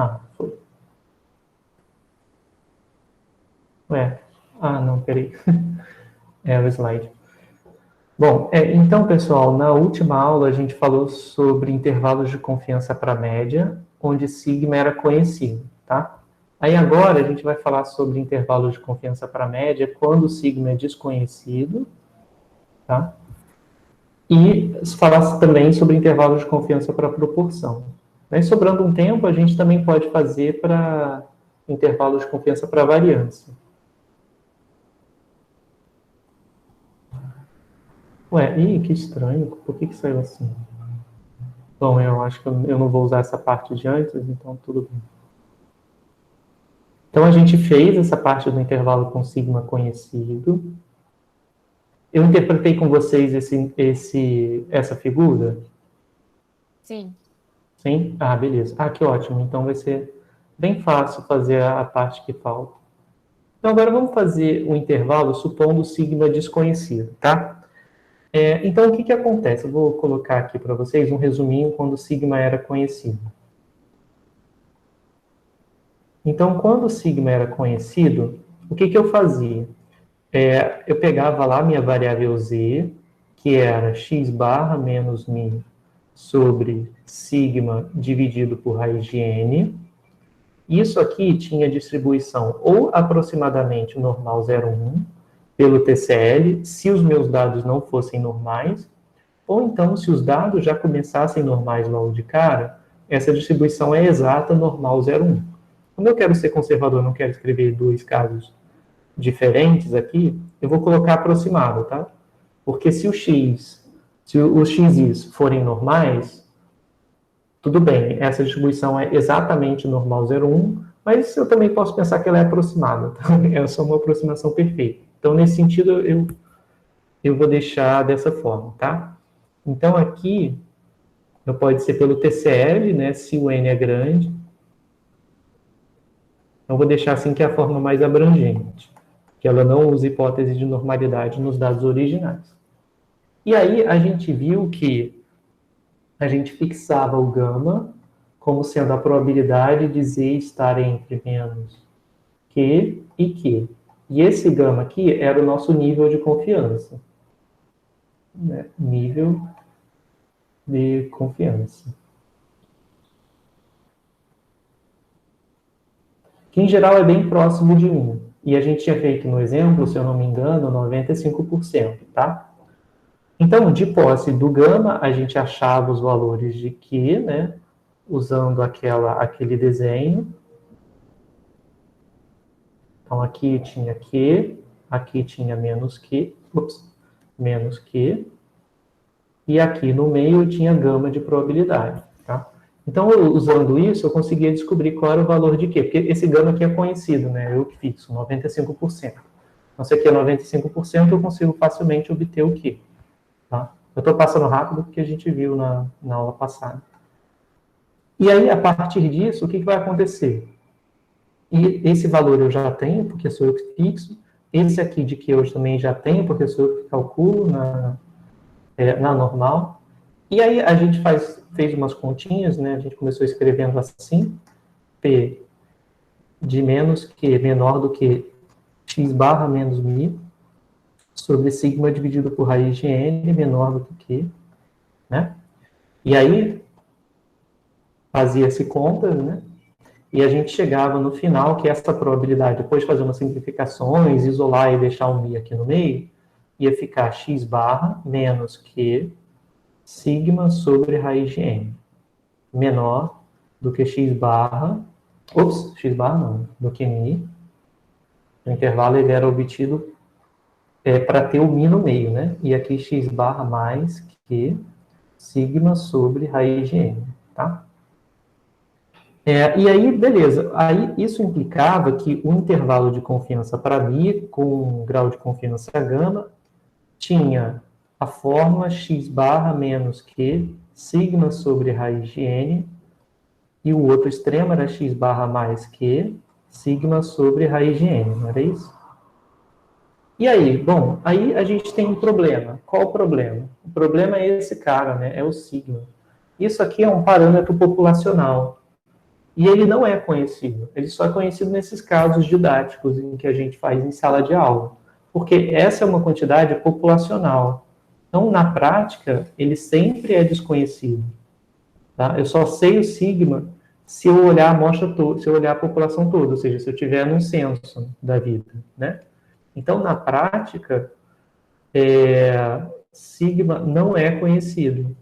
Ah, foi. Ué. Ah, não, peraí. É o slide. Bom, então, pessoal, na última aula a gente falou sobre intervalos de confiança para média, onde sigma era conhecido, tá? Aí agora a gente vai falar sobre intervalos de confiança para média quando sigma é desconhecido, tá? E falar também sobre intervalos de confiança para proporção. Mas sobrando um tempo, a gente também pode fazer para intervalos de confiança para variância. Ué, que estranho, por que saiu assim? Bom, eu acho que eu não vou usar essa parte de antes, então tudo bem. Então a gente fez essa parte do intervalo com sigma conhecido. Eu interpretei com vocês essa figura? Sim. Sim? Ah, beleza. Ah, que ótimo. Então vai ser bem fácil fazer a parte que falta. Então agora vamos fazer o intervalo supondo sigma desconhecido, tá? Então o que acontece? Eu vou colocar aqui para vocês um resuminho quando sigma era conhecido. Então, quando o sigma era conhecido, o que eu fazia? Eu pegava lá minha variável z, que era x barra menos μ sobre sigma dividido por raiz de n. Isso aqui tinha distribuição ou aproximadamente normal 0,1 pelo TCL, se os meus dados não fossem normais, ou então se os dados já começassem normais logo de cara, essa distribuição é exata normal 0,1. Quando eu quero ser conservador, não quero escrever dois casos diferentes aqui, eu vou colocar aproximado, tá? Porque se os xis forem normais, tudo bem, essa distribuição é exatamente normal 0,1, mas eu também posso pensar que ela é aproximada, tá? É só uma aproximação perfeita. Então, nesse sentido, eu vou deixar dessa forma, tá? Então, aqui, pode ser pelo TCL, né, se o n é grande. Então, vou deixar assim que é a forma mais abrangente, que ela não usa hipótese de normalidade nos dados originais. E aí, a gente viu que a gente fixava o gama como sendo a probabilidade de z estar entre menos q e q. E esse gama aqui era o nosso nível de confiança. Né? Nível de confiança. Que em geral é bem próximo de 1. E a gente tinha feito no exemplo, se eu não me engano, 95%, tá? Então, de posse do gama, a gente achava os valores de Q, né? Usando aquele desenho. Então, aqui tinha Q, aqui tinha menos Q, menos Q, e aqui no meio eu tinha gama de probabilidade, tá? Então, usando isso, eu conseguia descobrir qual era o valor de Q, porque esse gama aqui é conhecido, né? Eu que fixo, 95%. Então, se aqui é 95%, eu consigo facilmente obter o Q, tá? Eu estou passando rápido porque a gente viu na aula passada. E aí, a partir disso, o que vai acontecer? E esse valor eu já tenho, porque sou eu que fixo. Esse aqui de que hoje também já tenho, porque sou eu que calculo na normal. E aí a gente fez umas continhas, né? A gente começou escrevendo assim, P de menos que menor do que x barra menos μ, sobre sigma dividido por raiz de n menor do que Q, né? E aí fazia-se contas, né? E a gente chegava no final que essa probabilidade, depois de fazer umas simplificações, isolar e deixar o μ aqui no meio, ia ficar x barra menos Q sigma sobre raiz de n, menor do que x barra não, do que μ. O intervalo ele era obtido para ter o μ no meio, né? E aqui x barra mais Q sigma sobre raiz de n, tá? E aí, beleza. Aí isso implicava que o intervalo de confiança para μ, com um grau de confiança gama, tinha a fórmula x barra menos q sigma sobre raiz de n, e o outro extremo era x barra mais q sigma sobre raiz de n, não era isso? E aí, bom, aí a gente tem um problema. Qual o problema? O problema é esse cara, né? É o sigma. Isso aqui é um parâmetro populacional. E ele não é conhecido. Ele só é conhecido nesses casos didáticos em que a gente faz em sala de aula. Porque essa é uma quantidade populacional. Então, na prática, ele sempre é desconhecido. Tá? Eu só sei o sigma se eu olhar a amostra toda, se eu olhar a população toda, ou seja, se eu tiver num censo da vida, né? Então, na prática, sigma não é conhecido.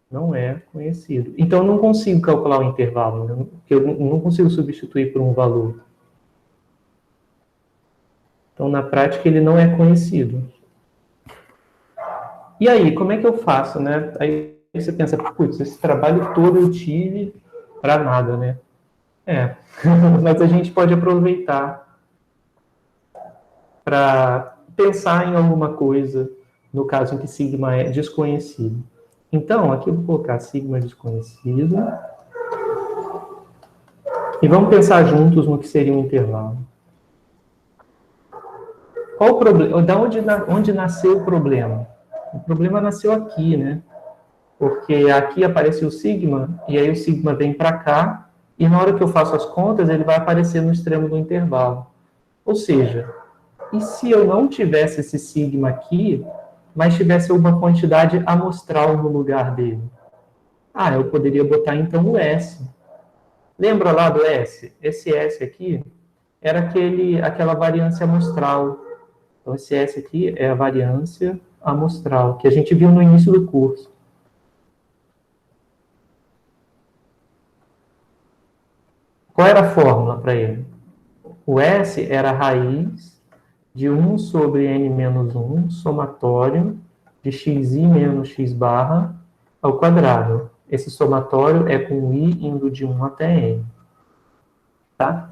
Não é conhecido. Então, eu não consigo calcular o intervalo, né? Porque eu não consigo substituir por um valor. Então, na prática, ele não é conhecido. E aí, como é que eu faço, né? Aí você pensa, putz, esse trabalho todo eu tive para nada, né? Mas a gente pode aproveitar para pensar em alguma coisa, no caso em que sigma é desconhecido. Então, aqui eu vou colocar sigma desconhecido. E vamos pensar juntos no que seria um intervalo. Qual o problema? Onde nasceu o problema? O problema nasceu aqui, né? Porque aqui apareceu o sigma, e aí o sigma vem para cá, e na hora que eu faço as contas, ele vai aparecer no extremo do intervalo. Ou seja, e se eu não tivesse esse sigma aqui, mas tivesse uma quantidade amostral no lugar dele? Ah, eu poderia botar então o S. Lembra lá do S? Esse S aqui era aquela variância amostral. Então, esse S aqui é a variância amostral, que a gente viu no início do curso. Qual era a fórmula para ele? O S era a raiz de 1 sobre n menos 1, somatório de xi menos x barra ao quadrado. Esse somatório é com i indo de 1 até n. Tá?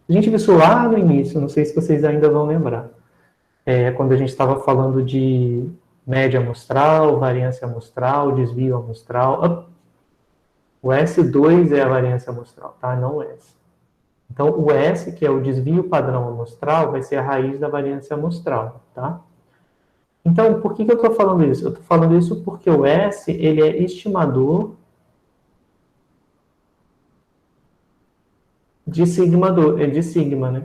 A gente viu isso lá no início, não sei se vocês ainda vão lembrar. Quando a gente estava falando de média amostral, variância amostral, desvio amostral. O S2 é a variância amostral, tá? Não o S. Então, o S, que é o desvio padrão amostral, vai ser a raiz da variância amostral, tá? Então, por que eu estou falando isso? Eu estou falando isso porque o S, ele é estimador de sigma, né?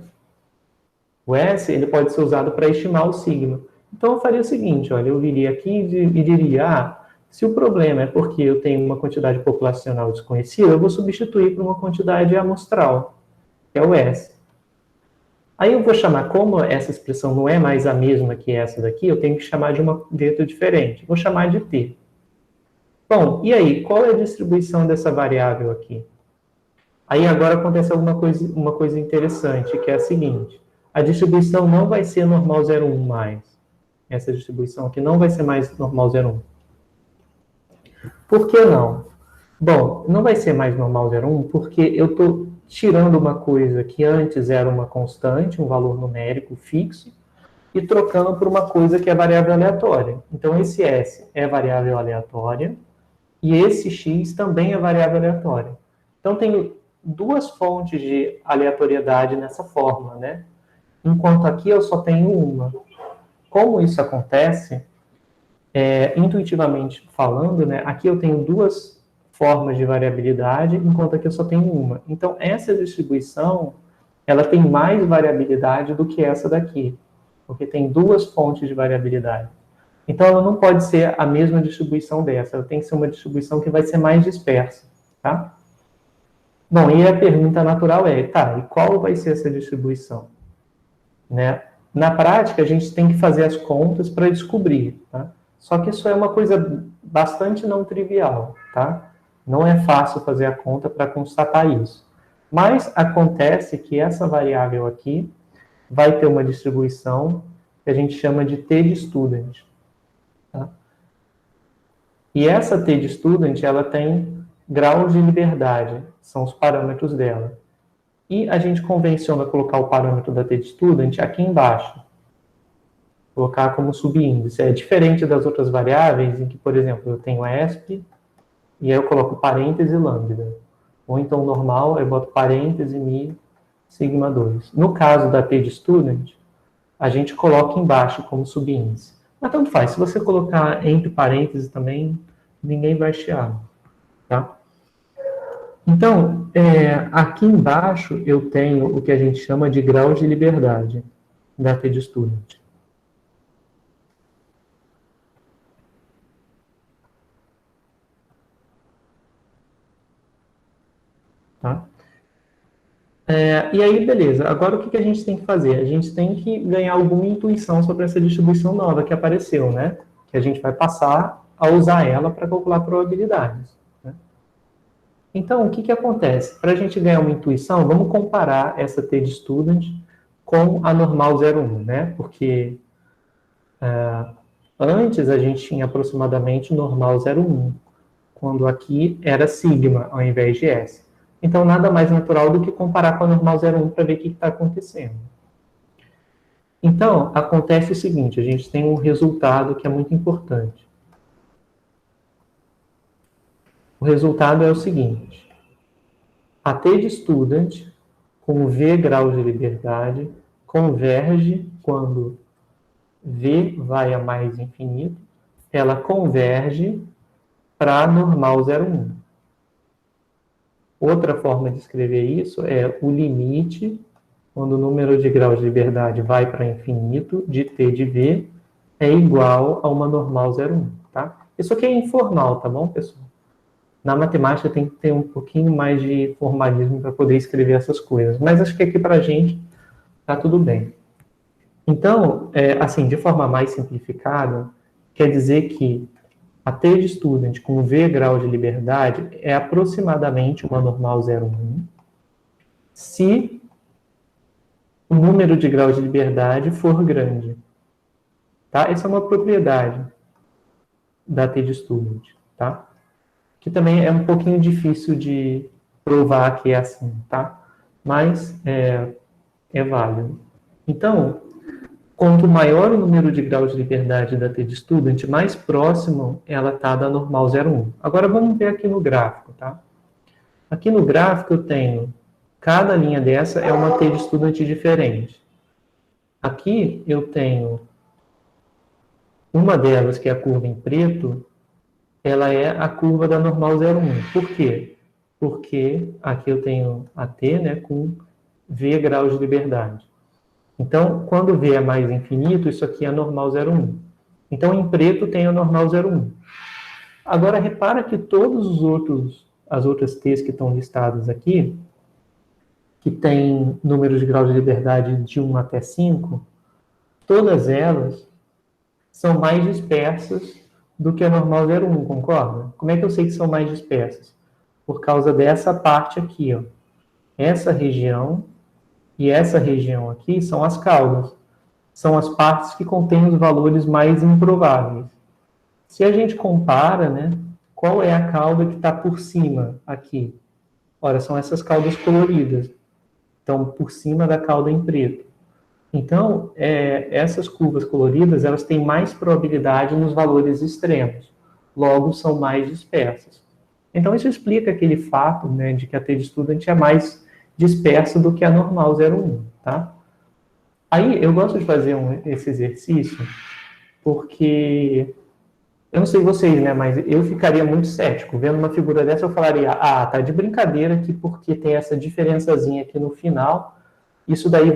O S, ele pode ser usado para estimar o sigma. Então, eu faria o seguinte, olha, eu viria aqui e diria, se o problema é porque eu tenho uma quantidade populacional desconhecida, eu vou substituir por uma quantidade amostral, que é o S. Aí eu vou chamar, como essa expressão não é mais a mesma que essa daqui, eu tenho que chamar de uma letra diferente. Vou chamar de T. Bom, e aí, qual é a distribuição dessa variável aqui? Aí agora acontece uma coisa interessante, que é a seguinte. A distribuição não vai ser normal 0,1 mais. Essa distribuição aqui não vai ser mais normal 0,1. Por que não? Bom, não vai ser mais normal 0,1 porque eu estou tirando uma coisa que antes era uma constante, um valor numérico fixo, e trocando por uma coisa que é variável aleatória. Então, esse S é variável aleatória, e esse X também é variável aleatória. Então, tenho duas fontes de aleatoriedade nessa fórmula, né? Enquanto aqui eu só tenho uma. Como isso acontece, intuitivamente falando, né? Aqui eu tenho duas formas de variabilidade, enquanto aqui eu só tenho uma. Então, essa distribuição, ela tem mais variabilidade do que essa daqui, porque tem duas fontes de variabilidade. Então, ela não pode ser a mesma distribuição dessa, ela tem que ser uma distribuição que vai ser mais dispersa, tá? Bom, e a pergunta natural é, tá, e qual vai ser essa distribuição? Né? Na prática, a gente tem que fazer as contas para descobrir, tá? Só que isso é uma coisa bastante não trivial, tá? Não é fácil fazer a conta para constatar isso. Mas acontece que essa variável aqui vai ter uma distribuição que a gente chama de T de student. Tá? E essa T de student, ela tem graus de liberdade, são os parâmetros dela. E a gente convenciona colocar o parâmetro da T de student aqui embaixo. Colocar como subíndice. É diferente das outras variáveis, em que, por exemplo, eu tenho ESP, e aí eu coloco parêntese lambda. Ou então, normal, eu boto parêntese mi sigma 2. No caso da T de student, a gente coloca embaixo como subíndice. Mas tanto faz, se você colocar entre parênteses também, ninguém vai chiar, tá? Então, aqui embaixo eu tenho o que a gente chama de grau de liberdade da TDStudent. Tá? E aí, beleza. Agora, o que a gente tem que fazer? A gente tem que ganhar alguma intuição sobre essa distribuição nova que apareceu, né? Que a gente vai passar a usar ela para calcular probabilidades. Né? Então, o que acontece? Para a gente ganhar uma intuição, vamos comparar essa TDStudent com a normal 01, né? Porque antes a gente tinha aproximadamente normal 01, quando aqui era sigma ao invés de S. Então, nada mais natural do que comparar com a normal 01 para ver o que está acontecendo. Então, acontece o seguinte, a gente tem um resultado que é muito importante. O resultado é o seguinte, a TDStudent com V graus de liberdade converge quando V vai a mais infinito, ela converge para a normal 01. Outra forma de escrever isso é o limite, quando o número de graus de liberdade vai para infinito, de T de V, é igual a uma normal 01, tá? Isso aqui é informal, tá bom, pessoal? Na matemática tem que ter um pouquinho mais de formalismo para poder escrever essas coisas, mas acho que aqui para a gente tá tudo bem. Então, assim, de forma mais simplificada, quer dizer que a TDStudent com V grau de liberdade é aproximadamente uma normal 01, se o número de graus de liberdade for grande. Tá? Essa é uma propriedade da TDStudent, tá? Que também é um pouquinho difícil de provar que é assim, tá? Mas é válido. Então, quanto maior o número de graus de liberdade da TDStudent, mais próximo ela está da normal 01. Agora vamos ver aqui no gráfico, tá? Aqui no gráfico eu tenho, cada linha dessa é uma TDStudent diferente. Aqui eu tenho uma delas, que é a curva em preto, ela é a curva da normal 01. Por quê? Porque aqui eu tenho a T, né, com V graus de liberdade. Então, quando V é mais infinito, isso aqui é a normal 01. Então, em preto tem a normal 01. Agora, repara que as outras T's que estão listadas aqui, que tem números de graus de liberdade de 1 até 5, todas elas são mais dispersas do que a normal 01, concorda? Como é que eu sei que são mais dispersas? Por causa dessa parte aqui, ó. Essa região e essa região aqui são as caudas. São as partes que contêm os valores mais improváveis. Se a gente compara, né, qual é a cauda que está por cima aqui? Ora, são essas caudas coloridas. Então, por cima da cauda em preto. Então, essas curvas coloridas, elas têm mais probabilidade nos valores extremos. Logo, são mais dispersas. Então, isso explica aquele fato, né, de que a TDStudent é mais dispersa do que a normal 01, tá? Aí, eu gosto de fazer esse exercício porque, eu não sei vocês, né, mas eu ficaria muito cético. Vendo uma figura dessa, eu falaria, tá de brincadeira aqui porque tem essa diferençazinha aqui no final, isso daí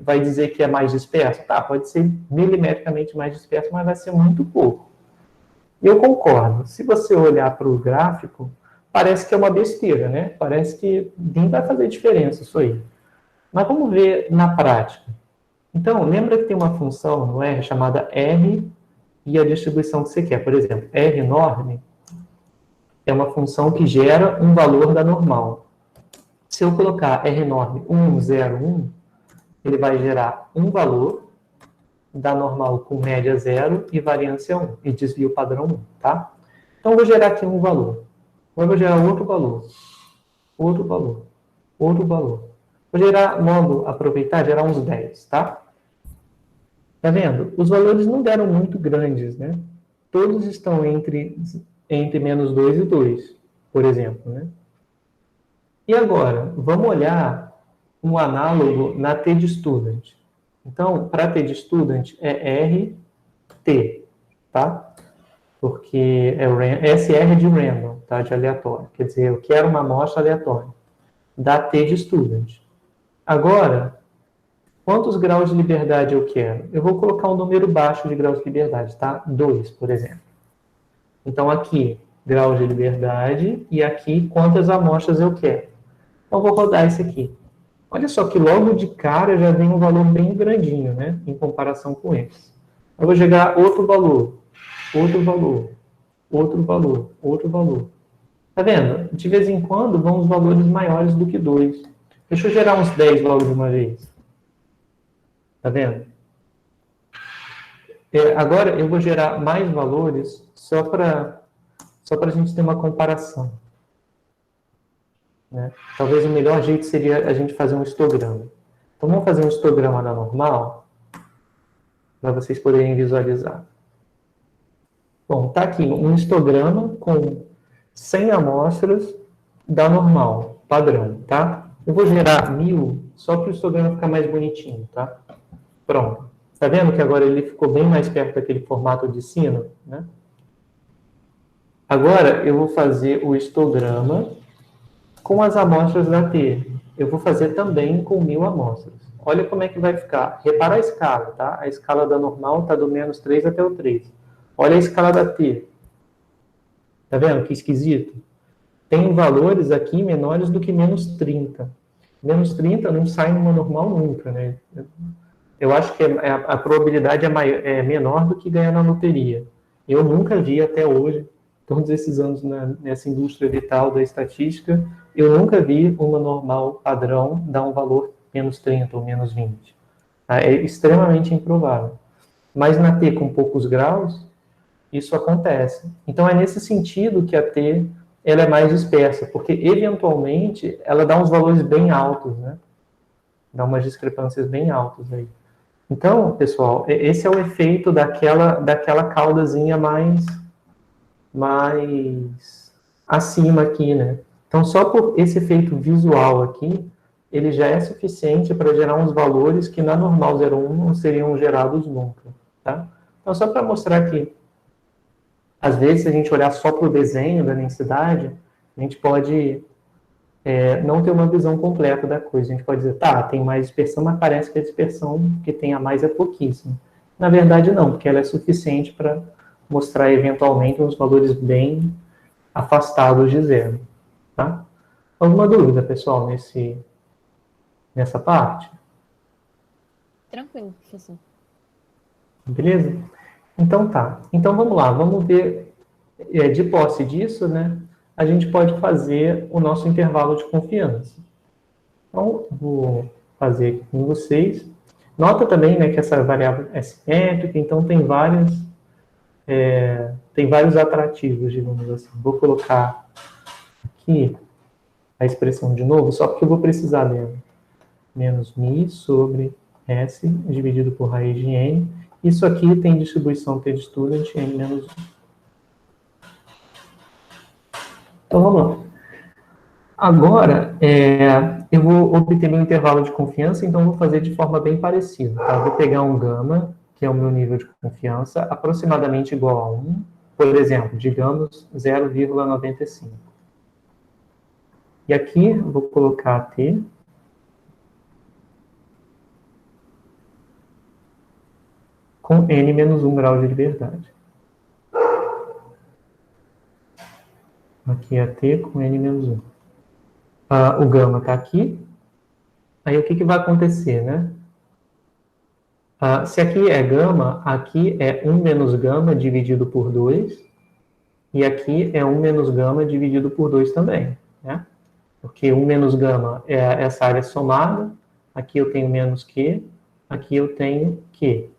vai dizer que é mais disperso? Tá, pode ser milimetricamente mais disperso, mas vai ser muito pouco. Eu concordo. Se você olhar para o gráfico, parece que é uma besteira, né? Parece que nem vai fazer diferença isso aí. Mas vamos ver na prática. Então, lembra que tem uma função no R chamada R e a distribuição que você quer. Por exemplo, R enorme é uma função que gera um valor da normal. Se eu colocar R enorme 1, 0, 1, ele vai gerar um valor da normal com média 0 e variância 1, e desvio padrão 1, tá? Então, eu vou gerar aqui um valor. Agora eu vou gerar outro valor, outro valor, outro valor. Vou gerar, logo, aproveitar, gerar uns 10, tá? Tá vendo? Os valores não deram muito grandes, né? Todos estão entre menos 2 e 2, por exemplo, né? E agora, vamos olhar um análogo na TDStudent. Então, para TDStudent é RT, tá? Porque SR de random. tá? De aleatório. Quer dizer, eu quero uma amostra aleatória. Dá T de student. Agora, quantos graus de liberdade eu quero? Eu vou colocar um número baixo de graus de liberdade, tá? 2, por exemplo. Então, aqui, graus de liberdade, e aqui, quantas amostras eu quero. Então, vou rodar esse aqui. Olha só que logo de cara já vem um valor bem grandinho, né? Em comparação com esse. Eu vou jogar outro valor, outro valor, outro valor, outro valor. Tá vendo? De vez em quando vão os valores maiores do que 2. Deixa eu gerar uns 10 logo de uma vez. Tá vendo? Agora eu vou gerar mais valores só para a gente ter uma comparação. Né? Talvez o melhor jeito seria a gente fazer um histograma. Então vamos fazer um histograma da normal para vocês poderem visualizar. Bom, tá aqui um histograma com 100 amostras da normal, padrão, tá? Eu vou gerar 1000 só para o histograma ficar mais bonitinho, tá? Pronto. Tá vendo que agora ele ficou bem mais perto daquele formato de sino, né? Agora eu vou fazer o histograma com as amostras da T. Eu vou fazer também com 1000 amostras. Olha como é que vai ficar. Repara a escala, tá? A escala da normal está do menos 3 até o 3. Olha a escala da T. Tá vendo que esquisito? Tem valores aqui menores do que menos 30. Menos 30 não sai numa normal nunca, né? Eu acho que a probabilidade é menor do que ganhar na loteria. Eu nunca vi até hoje, todos esses anos nessa indústria vital da estatística, eu nunca vi uma normal padrão dar um valor menos 30 ou menos 20. Tá? É extremamente improvável. Mas na T com poucos graus, isso acontece. Então é nesse sentido que a T ela é mais dispersa, porque eventualmente ela dá uns valores bem altos, né? Dá umas discrepâncias bem altas aí. Então, pessoal, esse é o efeito daquela caudazinha mais acima aqui, né? Então, só por esse efeito visual aqui, ele já é suficiente para gerar uns valores que na normal 01 não seriam gerados nunca, tá? Então, só para mostrar que, às vezes, se a gente olhar só para o desenho da densidade, a gente pode não ter uma visão completa da coisa. A gente pode dizer, tá, tem mais dispersão, mas parece que a dispersão que tem a mais é pouquíssima. Na verdade, não, porque ela é suficiente para mostrar, eventualmente, uns valores bem afastados de zero. Tá? Alguma dúvida, pessoal, nessa parte? Tranquilo, professor. Beleza? Então tá. Então vamos lá, vamos ver, de posse disso, né? A gente pode fazer o nosso intervalo de confiança. Então, vou fazer aqui com vocês. Nota também, né, que essa variável é simétrica, então tem vários atrativos, digamos assim. Vou colocar aqui a expressão de novo, só porque eu vou precisar dela. Menos mi sobre S dividido por raiz de n. Isso aqui tem distribuição T de student n menos 1. Então, vamos lá. Agora, eu vou obter meu intervalo de confiança, então vou fazer de forma bem parecida. Tá? Vou pegar um gama, que é o meu nível de confiança, aproximadamente igual a 1, por exemplo, digamos 0,95. E aqui eu vou colocar T com n menos 1 grau de liberdade. Aqui é T com n menos 1. O gama está aqui. Aí o que vai acontecer, né? Se aqui é gama, aqui é 1 menos gama dividido por 2. E aqui é 1 menos gama dividido por 2 também, né? Porque 1 menos gama é essa área somada. Aqui eu tenho menos Q. Aqui eu tenho Q.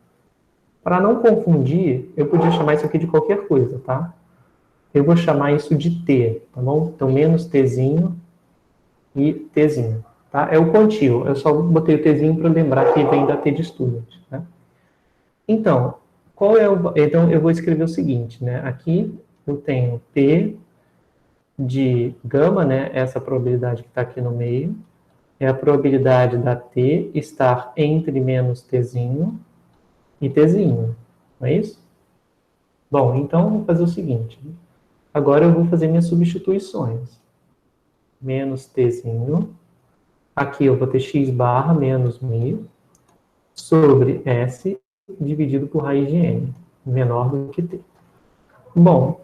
Para não confundir, eu podia chamar isso aqui de qualquer coisa, tá? Eu vou chamar isso de T, tá bom? Então, menos Tzinho e Tzinho, tá? É o contínuo. Eu só botei o Tzinho para lembrar que vem da T de student, né? Então, então, eu vou escrever o seguinte, né? Aqui eu tenho T de gama, né? Essa probabilidade que está aqui no meio. É a probabilidade da T estar entre menos Tzinho e Tzinho. Não é isso? Bom, então, vou fazer o seguinte. Agora eu vou fazer minhas substituições. Menos tzinho. Aqui eu vou ter x barra menos mi sobre s dividido por raiz de n, menor do que t. Bom,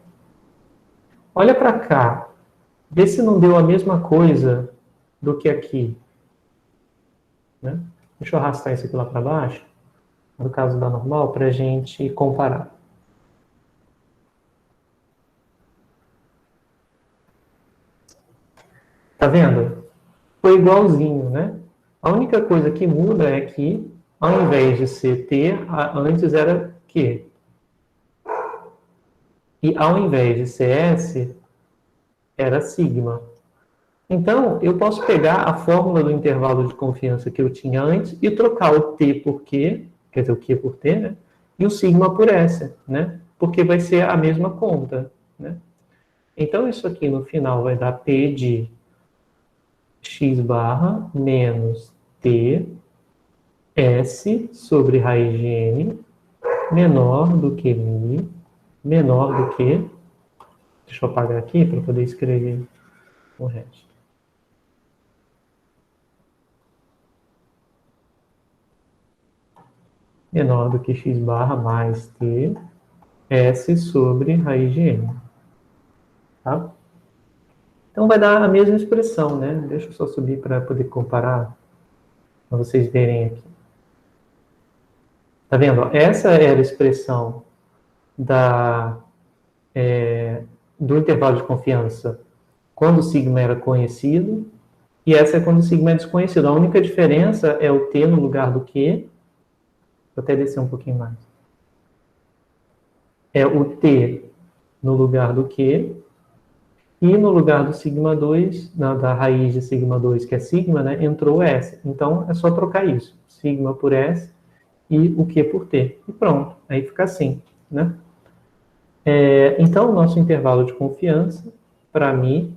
olha para cá. Vê se não deu a mesma coisa do que aqui. Né? Deixa eu arrastar isso aqui lá para baixo, no caso da normal, para a gente comparar. Tá vendo? Foi igualzinho, né? A única coisa que muda é que, ao invés de ser t, antes era q. E ao invés de ser s, era sigma. Então, eu posso pegar a fórmula do intervalo de confiança que eu tinha antes e trocar o t por q, quer dizer, o q por t, né? E o sigma por s, né? Porque vai ser a mesma conta, né? Então, isso aqui no final vai dar p de x barra menos t s sobre raiz de n menor do que mi, menor do que... Deixa eu apagar aqui para poder escrever o resto. Menor do que x barra mais t s sobre raiz de n. Tá? Então vai dar a mesma expressão, né? Deixa eu só subir para poder comparar, para vocês verem aqui. Tá vendo? Essa era a expressão do intervalo de confiança quando o sigma era conhecido, e essa é quando o sigma é desconhecido. A única diferença é o t no lugar do q. Vou até descer um pouquinho mais. É o t no lugar do q, e no lugar do sigma 2, da raiz de sigma 2, que é sigma, né, entrou s. Então, é só trocar isso. Sigma por s e o q por t. E pronto. Aí fica assim, né? Então, o nosso intervalo de confiança, para mim,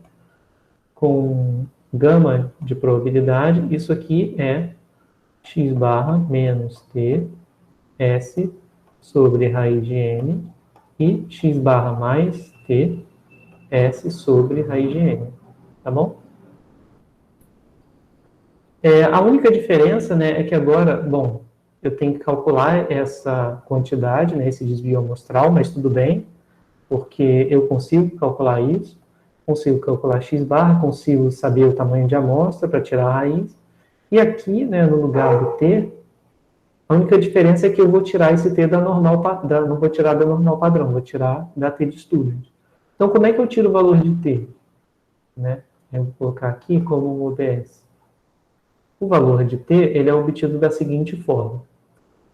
com gama de probabilidade, isso aqui é x barra menos t s sobre raiz de n e x barra mais t s sobre raiz de n, tá bom? A única diferença, né, é que agora, bom, eu tenho que calcular essa quantidade, né, esse desvio amostral, mas tudo bem, porque eu consigo calcular isso, consigo calcular x barra, consigo saber o tamanho de amostra para tirar a raiz, e aqui, né, no lugar do t, a única diferença é que eu vou tirar esse t da normal, não vou tirar da normal padrão, vou tirar da t de student. Então, como é que eu tiro o valor de t? Né? Eu vou colocar aqui como um OBS. O valor de t, ele é obtido da seguinte forma.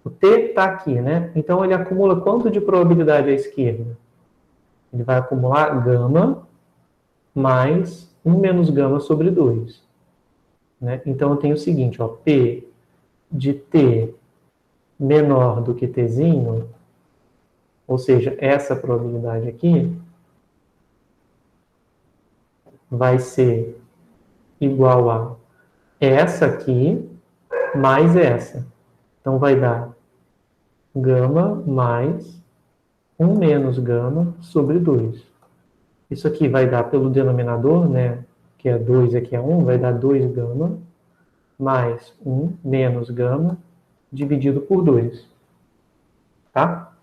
O t está aqui, né? Então, ele acumula quanto de probabilidade à esquerda? Ele vai acumular gama mais 1 menos gama sobre 2. Né? Então, eu tenho o seguinte, ó, P de t menor do que tzinho, ou seja, essa probabilidade aqui, vai ser igual a essa aqui mais essa. Então, vai dar gama mais 1 menos gama sobre 2. Isso aqui vai dar pelo denominador, né, que é 2 e aqui é 1, vai dar 2 gama mais 1 menos gama dividido por 2. Tá?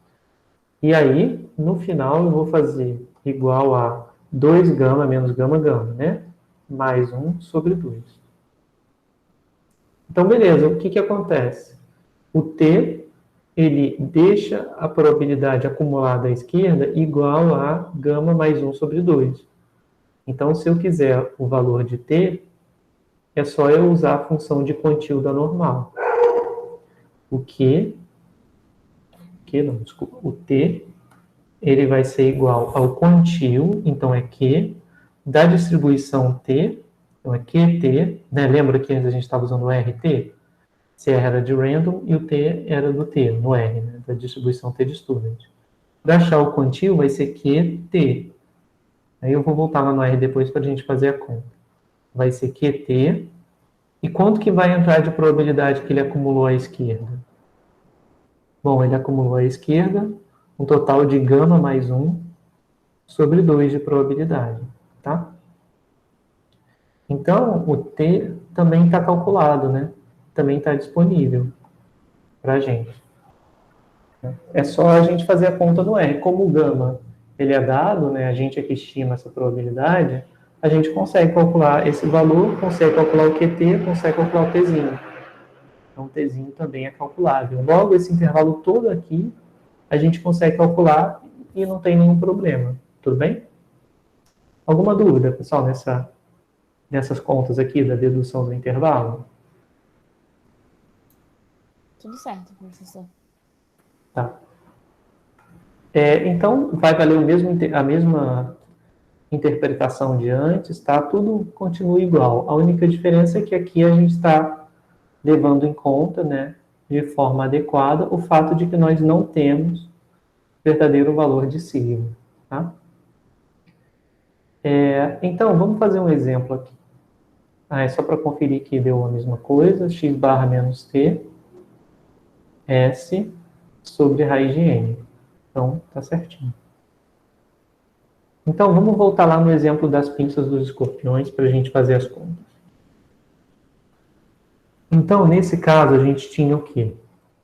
E aí, no final, eu vou fazer igual a 2 gama menos gama, né? Mais 1 sobre 2. Então, beleza, o que acontece? O t, ele deixa a probabilidade acumulada à esquerda igual a gama mais 1 sobre 2. Então, se eu quiser o valor de t, é só eu usar a função de quantilda normal. O t, ele vai ser igual ao quantio, então é Q, da distribuição T, então é QT, né? Lembra que antes a gente estava usando o RT? Se R era de random e o T era do T, no R, né? Da distribuição T de student. Para achar o quantio vai ser QT. Aí eu vou voltar lá no R depois para a gente fazer a conta. Vai ser QT. E quanto que vai entrar de probabilidade que ele acumulou à esquerda? Bom, ele acumulou à esquerda um total de gama mais 1 sobre 2 de probabilidade, tá? Então, o T também está calculado, né? Também está disponível para a gente. É só a gente fazer a conta no R. Como o gama ele é dado, né? A gente é que estima essa probabilidade, a gente consegue calcular esse valor, consegue calcular o QT, consegue calcular o Tzinho. Então, o Tzinho também é calculável. Logo, esse intervalo todo aqui, a gente consegue calcular e não tem nenhum problema. Tudo bem? Alguma dúvida, pessoal, nessas contas aqui da dedução do intervalo? Tudo certo, professor. Tá. Então, vai valer a mesma interpretação de antes, tá? Tudo continua igual. A única diferença é que aqui a gente está levando em conta, né, de forma adequada, o fato de que nós não temos verdadeiro valor de sigma, tá? Então, vamos fazer um exemplo aqui. É só para conferir que deu a mesma coisa, x barra menos t, s sobre raiz de n. Então, tá certinho. Então, vamos voltar lá no exemplo das pinças dos escorpiões para a gente fazer as contas. Então, nesse caso, a gente tinha o quê?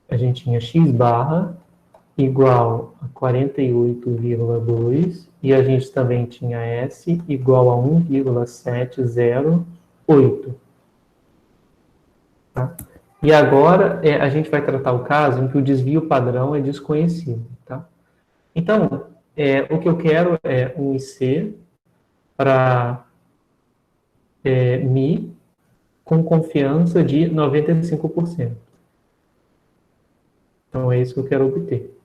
A gente tinha x barra igual a 48,2 e a gente também tinha S igual a 1,708. Tá? E agora a gente vai tratar o caso em que o desvio padrão é desconhecido. Tá? Então, o que eu quero é um IC para Mi com confiança de 95%. Então, é isso que eu quero obter.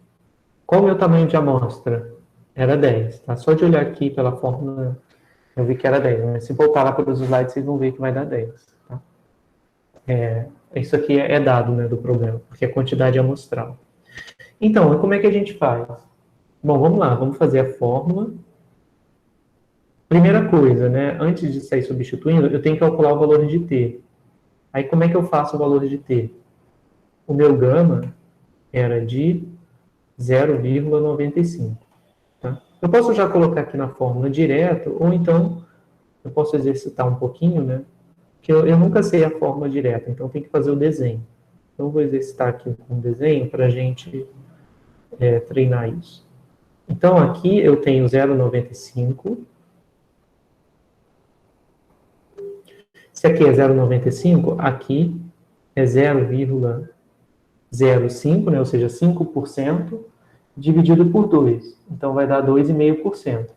Qual o meu tamanho de amostra? Era 10. Tá? Só de olhar aqui pela fórmula, eu vi que era 10. Mas se voltar lá para os slides, vocês vão ver que vai dar 10. Tá? Isso aqui é dado, né, do problema, porque é quantidade amostral. Então, como é que a gente faz? Bom, vamos lá, vamos fazer a fórmula. Primeira coisa, né, antes de sair substituindo, eu tenho que calcular o valor de t. Aí, como é que eu faço o valor de t? O meu gama era de 0,95. Tá? Eu posso já colocar aqui na fórmula direto, ou então eu posso exercitar um pouquinho, né? Que eu nunca sei a fórmula direta, então tem que fazer o desenho. Então eu vou exercitar aqui com o desenho para a gente treinar isso. Então aqui eu tenho 0,95. Se aqui é 0,95, aqui é 0,05, né? Ou seja, 5%, dividido por 2. Então vai dar 2,5%.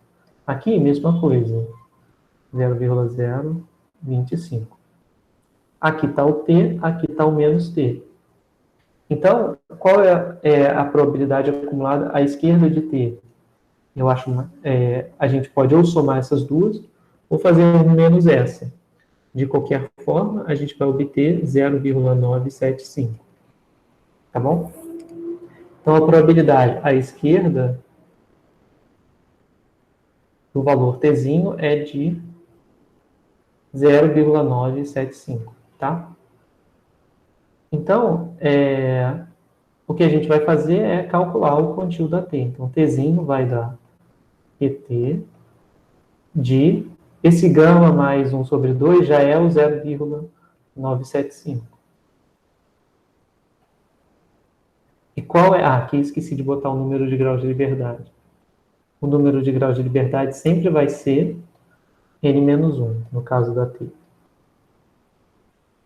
Aqui, mesma coisa. 0,025. Aqui está o T, aqui está o menos T. Então, qual é a probabilidade acumulada à esquerda de T? Eu acho a gente pode ou somar essas duas, ou fazer um menos essa. De qualquer forma, a gente vai obter 0,975. Tá bom? Então, a probabilidade à esquerda do valor Tzinho é de 0,975, tá? Então, o que a gente vai fazer é calcular o quantio da T. Então, Tzinho vai dar QT de... Esse gama mais 1 sobre 2 já é o 0,975. E qual é... aqui esqueci de botar o número de graus de liberdade. O número de graus de liberdade sempre vai ser N-1, no caso da T.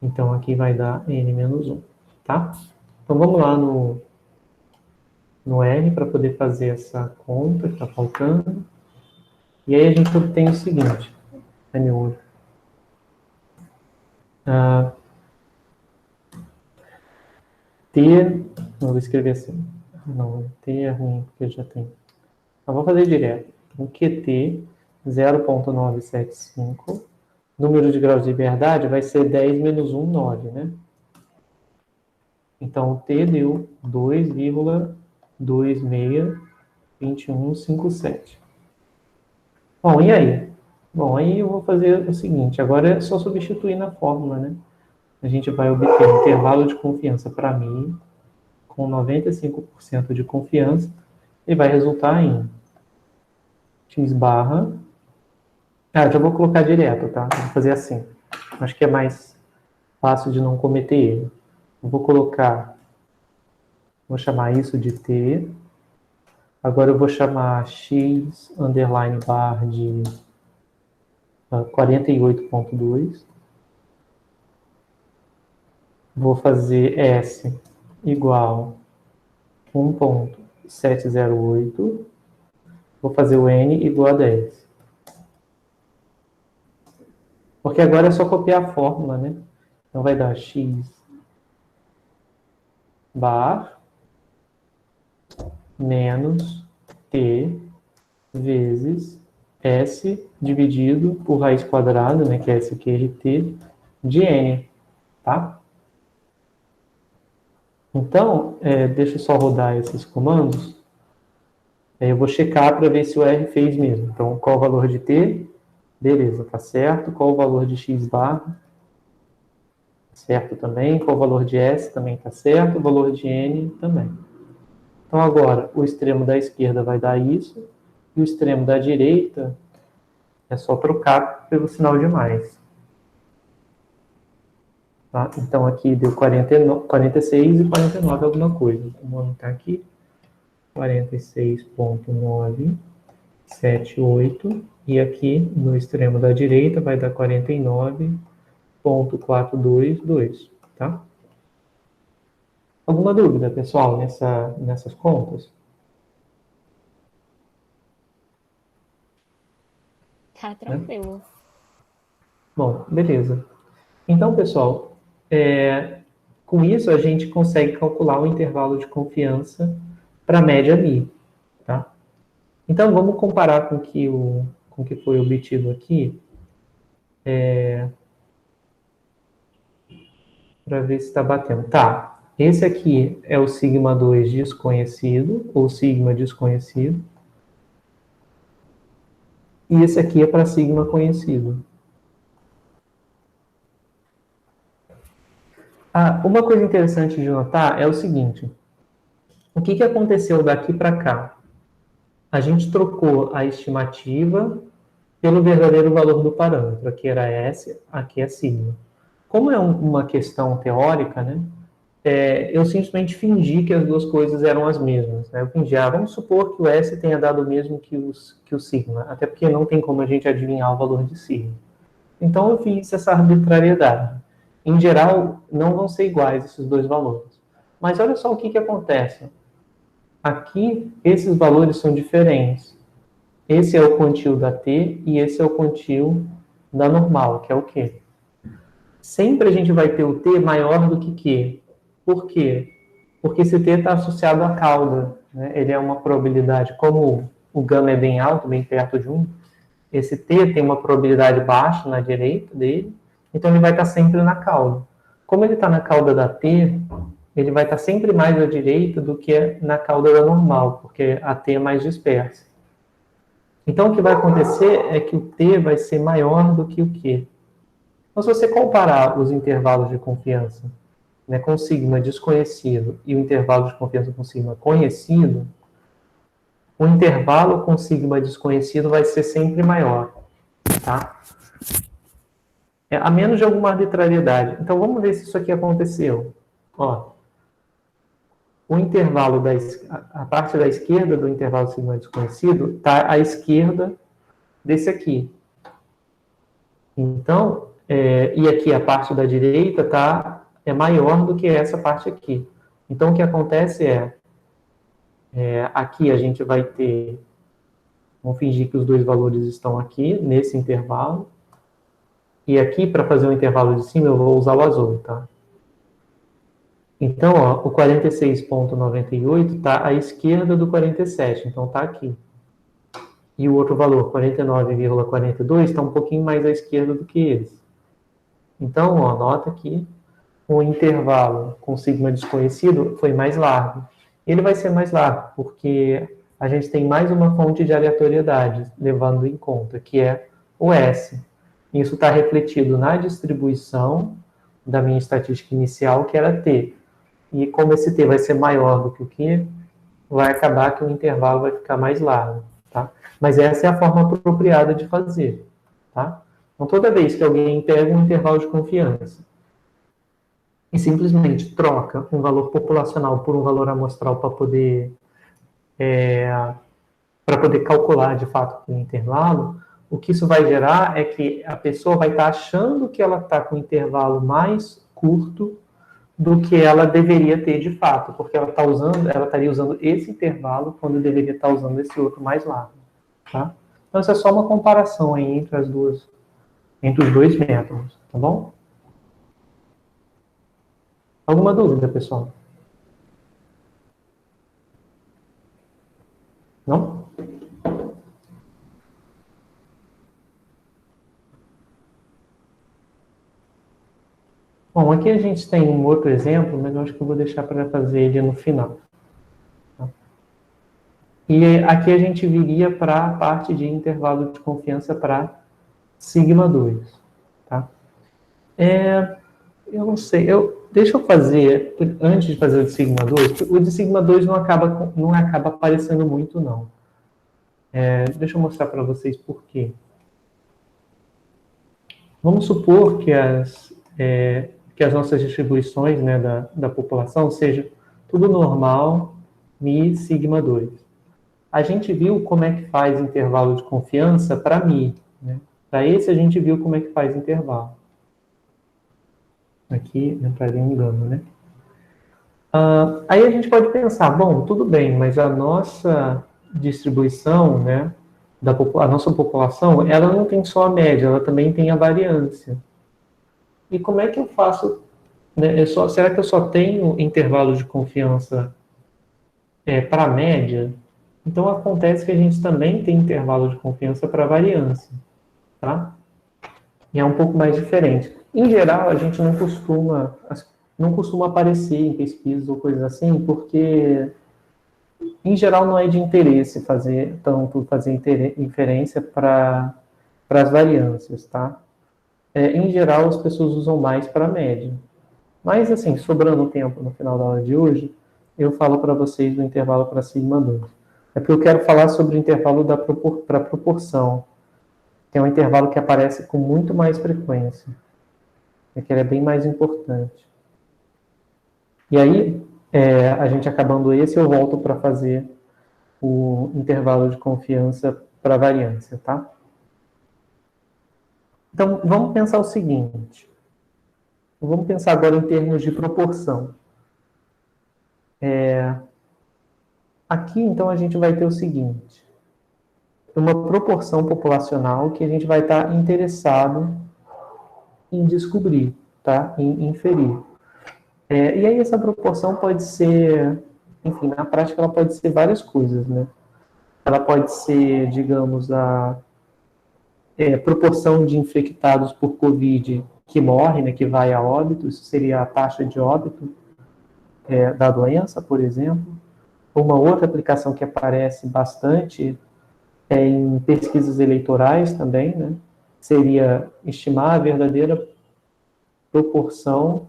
Então, aqui vai dar N-1, tá? Então, vamos lá no R para poder fazer essa conta que está faltando. E aí a gente obtém o seguinte. N1. T... Não, vou escrever assim. Não, T é ruim, porque eu já tenho. Então, vou fazer direto. Então, QT 0,975. Número de graus de liberdade vai ser 10 menos 1, 9, né? Então, o T deu 2,262157. Bom, e aí? Bom, aí eu vou fazer o seguinte. Agora é só substituir na fórmula, né? A gente vai obter um intervalo de confiança para mim com 95% de confiança e vai resultar em x barra... já vou colocar direto, tá? Vou fazer assim. Acho que é mais fácil de não cometer erro. Eu vou colocar... Vou chamar isso de t. Agora eu vou chamar x underline bar de 48.2. Vou fazer s igual 1.708. Vou fazer o n igual a 10. Porque agora é só copiar a fórmula, né? Então vai dar x bar menos t vezes s dividido por raiz quadrada, né, que é essa aqui, rt, de n, tá? Então, deixa eu só rodar esses comandos. Aí eu vou checar para ver se o R fez mesmo. Então, qual o valor de t? Beleza, tá certo. Qual o valor de x bar? Certo também. Qual o valor de s? Também tá certo. O valor de n também. Então, agora, o extremo da esquerda vai dar isso. E o extremo da direita é só trocar pelo sinal de mais. Tá? Então, aqui deu 46 e 49 alguma coisa. Vamos anotar aqui. 46.978. E aqui, no extremo da direita, vai dar 49.422. Tá? Alguma dúvida, pessoal, nessas contas? Tá tranquilo. Bom, beleza. Então, pessoal, com isso a gente consegue calcular o intervalo de confiança para a média mi, tá? Então, vamos comparar com o que foi obtido aqui, para ver se está batendo. Tá, esse aqui é o sigma 2 desconhecido, ou sigma desconhecido, e esse aqui é para sigma conhecido. Uma coisa interessante de notar é o seguinte: o que aconteceu daqui para cá? A gente trocou a estimativa pelo verdadeiro valor do parâmetro. Aqui era S, aqui é sigma. Como é uma questão teórica, né, eu simplesmente fingi que as duas coisas eram as mesmas. Né? Eu fingi, vamos supor que o S tenha dado o mesmo que o sigma, até porque não tem como a gente adivinhar o valor de sigma. Então eu fiz essa arbitrariedade. Em geral, não vão ser iguais esses dois valores. Mas olha só o que acontece. Aqui, esses valores são diferentes. Esse é o quantio da T e esse é o quantio da normal, que é o Q. Sempre a gente vai ter o T maior do que Q. Por quê? Porque esse T está associado à cauda. Né? Ele é uma probabilidade, como o gama é bem alto, bem perto de 1, esse T tem uma probabilidade baixa na direita dele, então ele vai estar sempre na cauda. Como ele está na cauda da T, ele vai estar sempre mais à direita do que na cauda da normal, porque a T é mais dispersa. Então, o que vai acontecer é que o T vai ser maior do que o Q. Então, se você comparar os intervalos de confiança, né, com sigma desconhecido e o intervalo de confiança com sigma conhecido, o intervalo com sigma desconhecido vai ser sempre maior, tá? A menos de alguma arbitrariedade. Então, vamos ver se isso aqui aconteceu. Ó, o intervalo a parte da esquerda do intervalo sigma desconhecido está à esquerda desse aqui. Então, e aqui a parte da direita é maior do que essa parte aqui. Então, o que acontece aqui a gente vai ter, vamos fingir que os dois valores estão aqui, nesse intervalo, e aqui, para fazer o intervalo de cima, eu vou usar o azul, tá? Então, ó, o 46.98 está à esquerda do 47, então está aqui. E o outro valor, 49,42, está um pouquinho mais à esquerda do que esse. Então, ó, nota que o intervalo com sigma desconhecido foi mais largo. Ele vai ser mais largo, porque a gente tem mais uma fonte de aleatoriedade, levando em conta, que é o S. Isso está refletido na distribuição da minha estatística inicial, que era T. E como esse T vai ser maior do que o Q, vai acabar que o intervalo vai ficar mais largo. Tá? tá? Mas essa é a forma apropriada de fazer, tá? Então, toda vez que alguém pega um intervalo de confiança e simplesmente troca um valor populacional por um valor amostral para poder calcular de fato o intervalo, o que isso vai gerar é que a pessoa vai estar achando que ela está com um intervalo mais curto do que ela deveria ter de fato, porque ela estaria usando esse intervalo quando deveria estar usando esse outro mais largo, tá? Então, isso é só uma comparação aí entre os dois métodos, tá bom? Alguma dúvida, pessoal? Não? Bom, aqui a gente tem um outro exemplo, mas eu acho que eu vou deixar para fazer ele no final. Tá? E aqui a gente viria para a parte de intervalo de confiança para sigma 2. Tá? Eu não sei, deixa eu fazer, antes de fazer o de sigma 2, o de sigma 2 não acaba aparecendo muito, não. Deixa eu mostrar para vocês por quê. Vamos supor que as nossas distribuições, né, da população seja tudo normal, mi, sigma 2. A gente viu como é que faz intervalo de confiança para mi. Né? Para esse a gente viu como é que faz intervalo. Aqui, para engano, né? Aí a gente pode pensar, bom, tudo bem, mas a nossa distribuição, né, a nossa população, ela não tem só a média, ela também tem a variância. E como é que eu faço? Né, será que eu só tenho intervalo de confiança para a média? Então acontece que a gente também tem intervalo de confiança para variância, tá? E é um pouco mais diferente. Em geral, a gente não costuma aparecer em pesquisas ou coisas assim, porque em geral não é de interesse fazer inferência para as variâncias, tá? Em geral, as pessoas usam mais para a média. Mas, assim, sobrando tempo no final da aula de hoje, eu falo para vocês do intervalo para sigma 2. É porque eu quero falar sobre o intervalo para proporção, que é um intervalo que aparece com muito mais frequência. É que ele é bem mais importante. E aí, a gente acabando esse, eu volto para fazer o intervalo de confiança para variância, tá? Então, vamos pensar o seguinte. Vamos pensar agora em termos de proporção. Aqui, então, a gente vai ter o seguinte. Uma proporção populacional que a gente vai estar interessado em descobrir, tá? Em inferir. E aí essa proporção pode ser, enfim, na prática ela pode ser várias coisas, né? Ela pode ser, digamos, a proporção de infectados por Covid que morre, né, que vai a óbito, isso seria a taxa de óbito da doença, por exemplo. Uma outra aplicação que aparece bastante em pesquisas eleitorais também, né, seria estimar a verdadeira proporção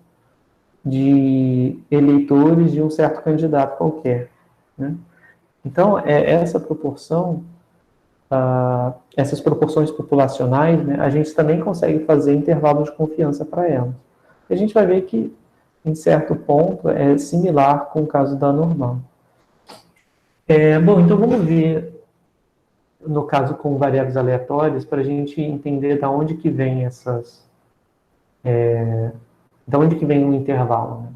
de eleitores de um certo candidato qualquer. Né? Então, essa proporção, essas proporções populacionais, né, a gente também consegue fazer intervalos de confiança para elas. E a gente vai ver que, em certo ponto, é similar com o caso da normal. Bom, então vamos ver, no caso com variáveis aleatórias, para a gente entender da onde que vem da onde que vem o intervalo. Né?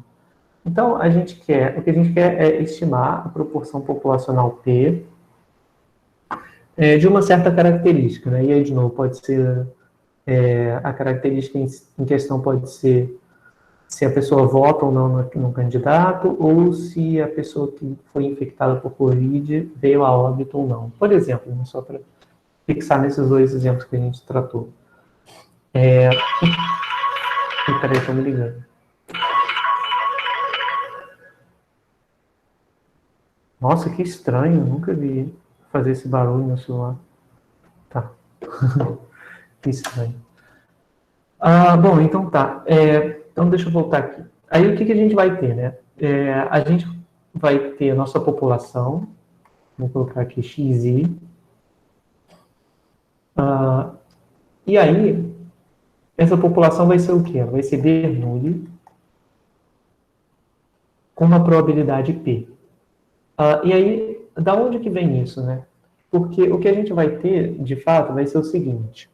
Então, o que a gente quer é estimar a proporção populacional P de uma certa característica, né? E aí, de novo, pode ser, a característica em questão pode ser se a pessoa vota ou não no candidato, ou se a pessoa que foi infectada por Covid veio a óbito ou não. Por exemplo, né? Só para fixar nesses dois exemplos que a gente tratou. Peraí, estão me ligando. Nossa, que estranho, eu nunca vi fazer esse barulho no celular. Tá. Que estranho. Bom, então tá. Então deixa eu voltar aqui. Aí o que a gente vai ter, né? A gente vai ter a nossa população, vou colocar aqui XI, E aí, essa população vai ser o quê? Ela vai ser Bernoulli com uma probabilidade P. E aí, da onde que vem isso, né? Porque o que a gente vai ter, de fato, vai ser o seguinte.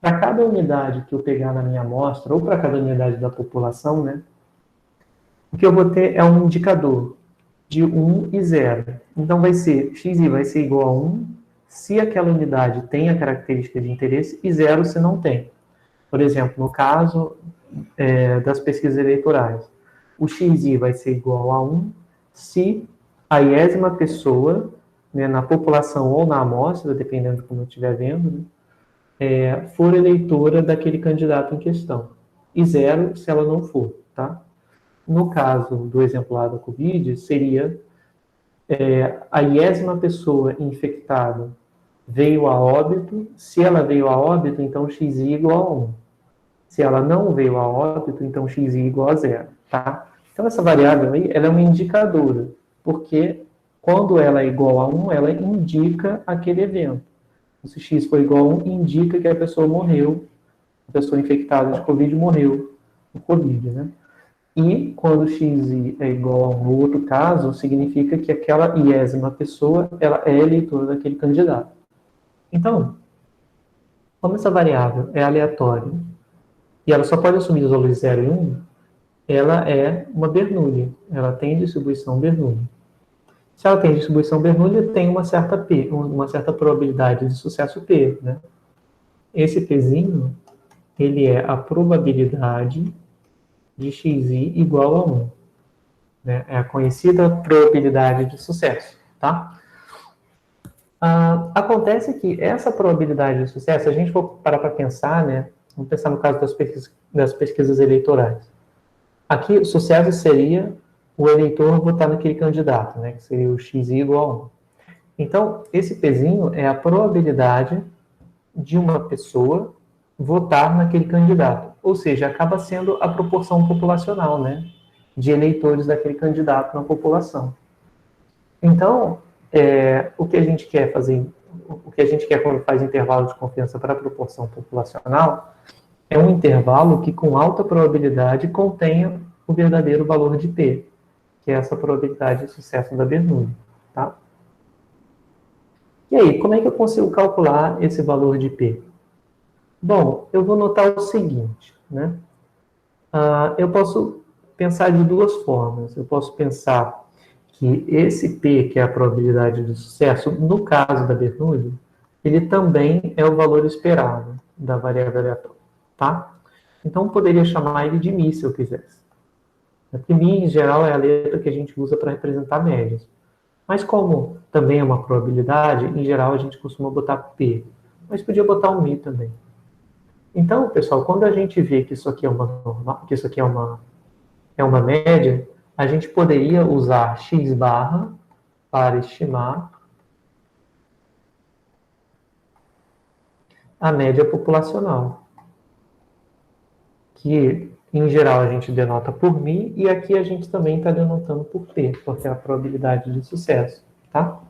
Para cada unidade que eu pegar na minha amostra, ou para cada unidade da população, né? O que eu vou ter é um indicador de 1 e 0. Então, vai ser, xi vai ser igual a 1 se aquela unidade tem a característica de interesse e 0 se não tem. Por exemplo, no caso das pesquisas eleitorais, o xi vai ser igual a 1 se a iésima pessoa, né, na população ou na amostra, dependendo de como eu estiver vendo, né, for eleitora daquele candidato em questão. E 0 se ela não for, tá? No caso do exemplar da Covid, seria a iésima pessoa infectada veio a óbito. Se ela veio a óbito, então xi igual a 1. Se ela não veio a óbito, então xi igual a 0, tá? Então, essa variável aí, ela é uma indicadora, porque quando ela é igual a 1, ela indica aquele evento. Se x for igual a 1, indica que a pessoa morreu, a pessoa infectada de Covid morreu com Covid, né? E quando xi é igual a 1 no outro caso, significa que aquela iésima pessoa, ela é eleitora daquele candidato. Então, como essa variável é aleatória, e ela só pode assumir os valores 0 e 1, ela é uma Bernoulli, ela tem distribuição Bernoulli. Se ela tem distribuição Bernoulli, tem uma certa P, uma certa probabilidade de sucesso P, né? Esse Pzinho, ele é a probabilidade de xi igual a 1. Né? É a conhecida probabilidade de sucesso, tá? Acontece que essa probabilidade de sucesso, se a gente for parar para pensar, né? Vamos pensar no caso das pesquisas eleitorais. Aqui, o sucesso seria o eleitor votar naquele candidato, né? Que seria o xi igual a 1. Então, esse Pzinho é a probabilidade de uma pessoa votar naquele candidato. Ou seja, acaba sendo a proporção populacional, né? De eleitores daquele candidato na população. Então, o que a gente quer fazer, o que a gente quer quando faz intervalo de confiança para a proporção populacional, é um intervalo que com alta probabilidade contenha o verdadeiro valor de P, que é essa probabilidade de sucesso da Bernoulli, tá? E aí, como é que eu consigo calcular esse valor de P? Bom, eu vou notar o seguinte, né? Eu posso pensar de duas formas. Eu posso pensar que esse P, que é a probabilidade de sucesso, no caso da Bernoulli, ele também é o valor esperado da variável aleatória, tá? Então, eu poderia chamar ele de μ, se eu quisesse. Porque μ, em geral, é a letra que a gente usa para representar médias. Mas como também é uma probabilidade, em geral, a gente costuma botar P. Mas podia botar um μ também. Então, pessoal, quando a gente vê que isso aqui é uma média, a gente poderia usar x barra para estimar a média populacional, que em geral a gente denota por μ, e aqui a gente também está denotando por P, porque é a probabilidade de sucesso, tá?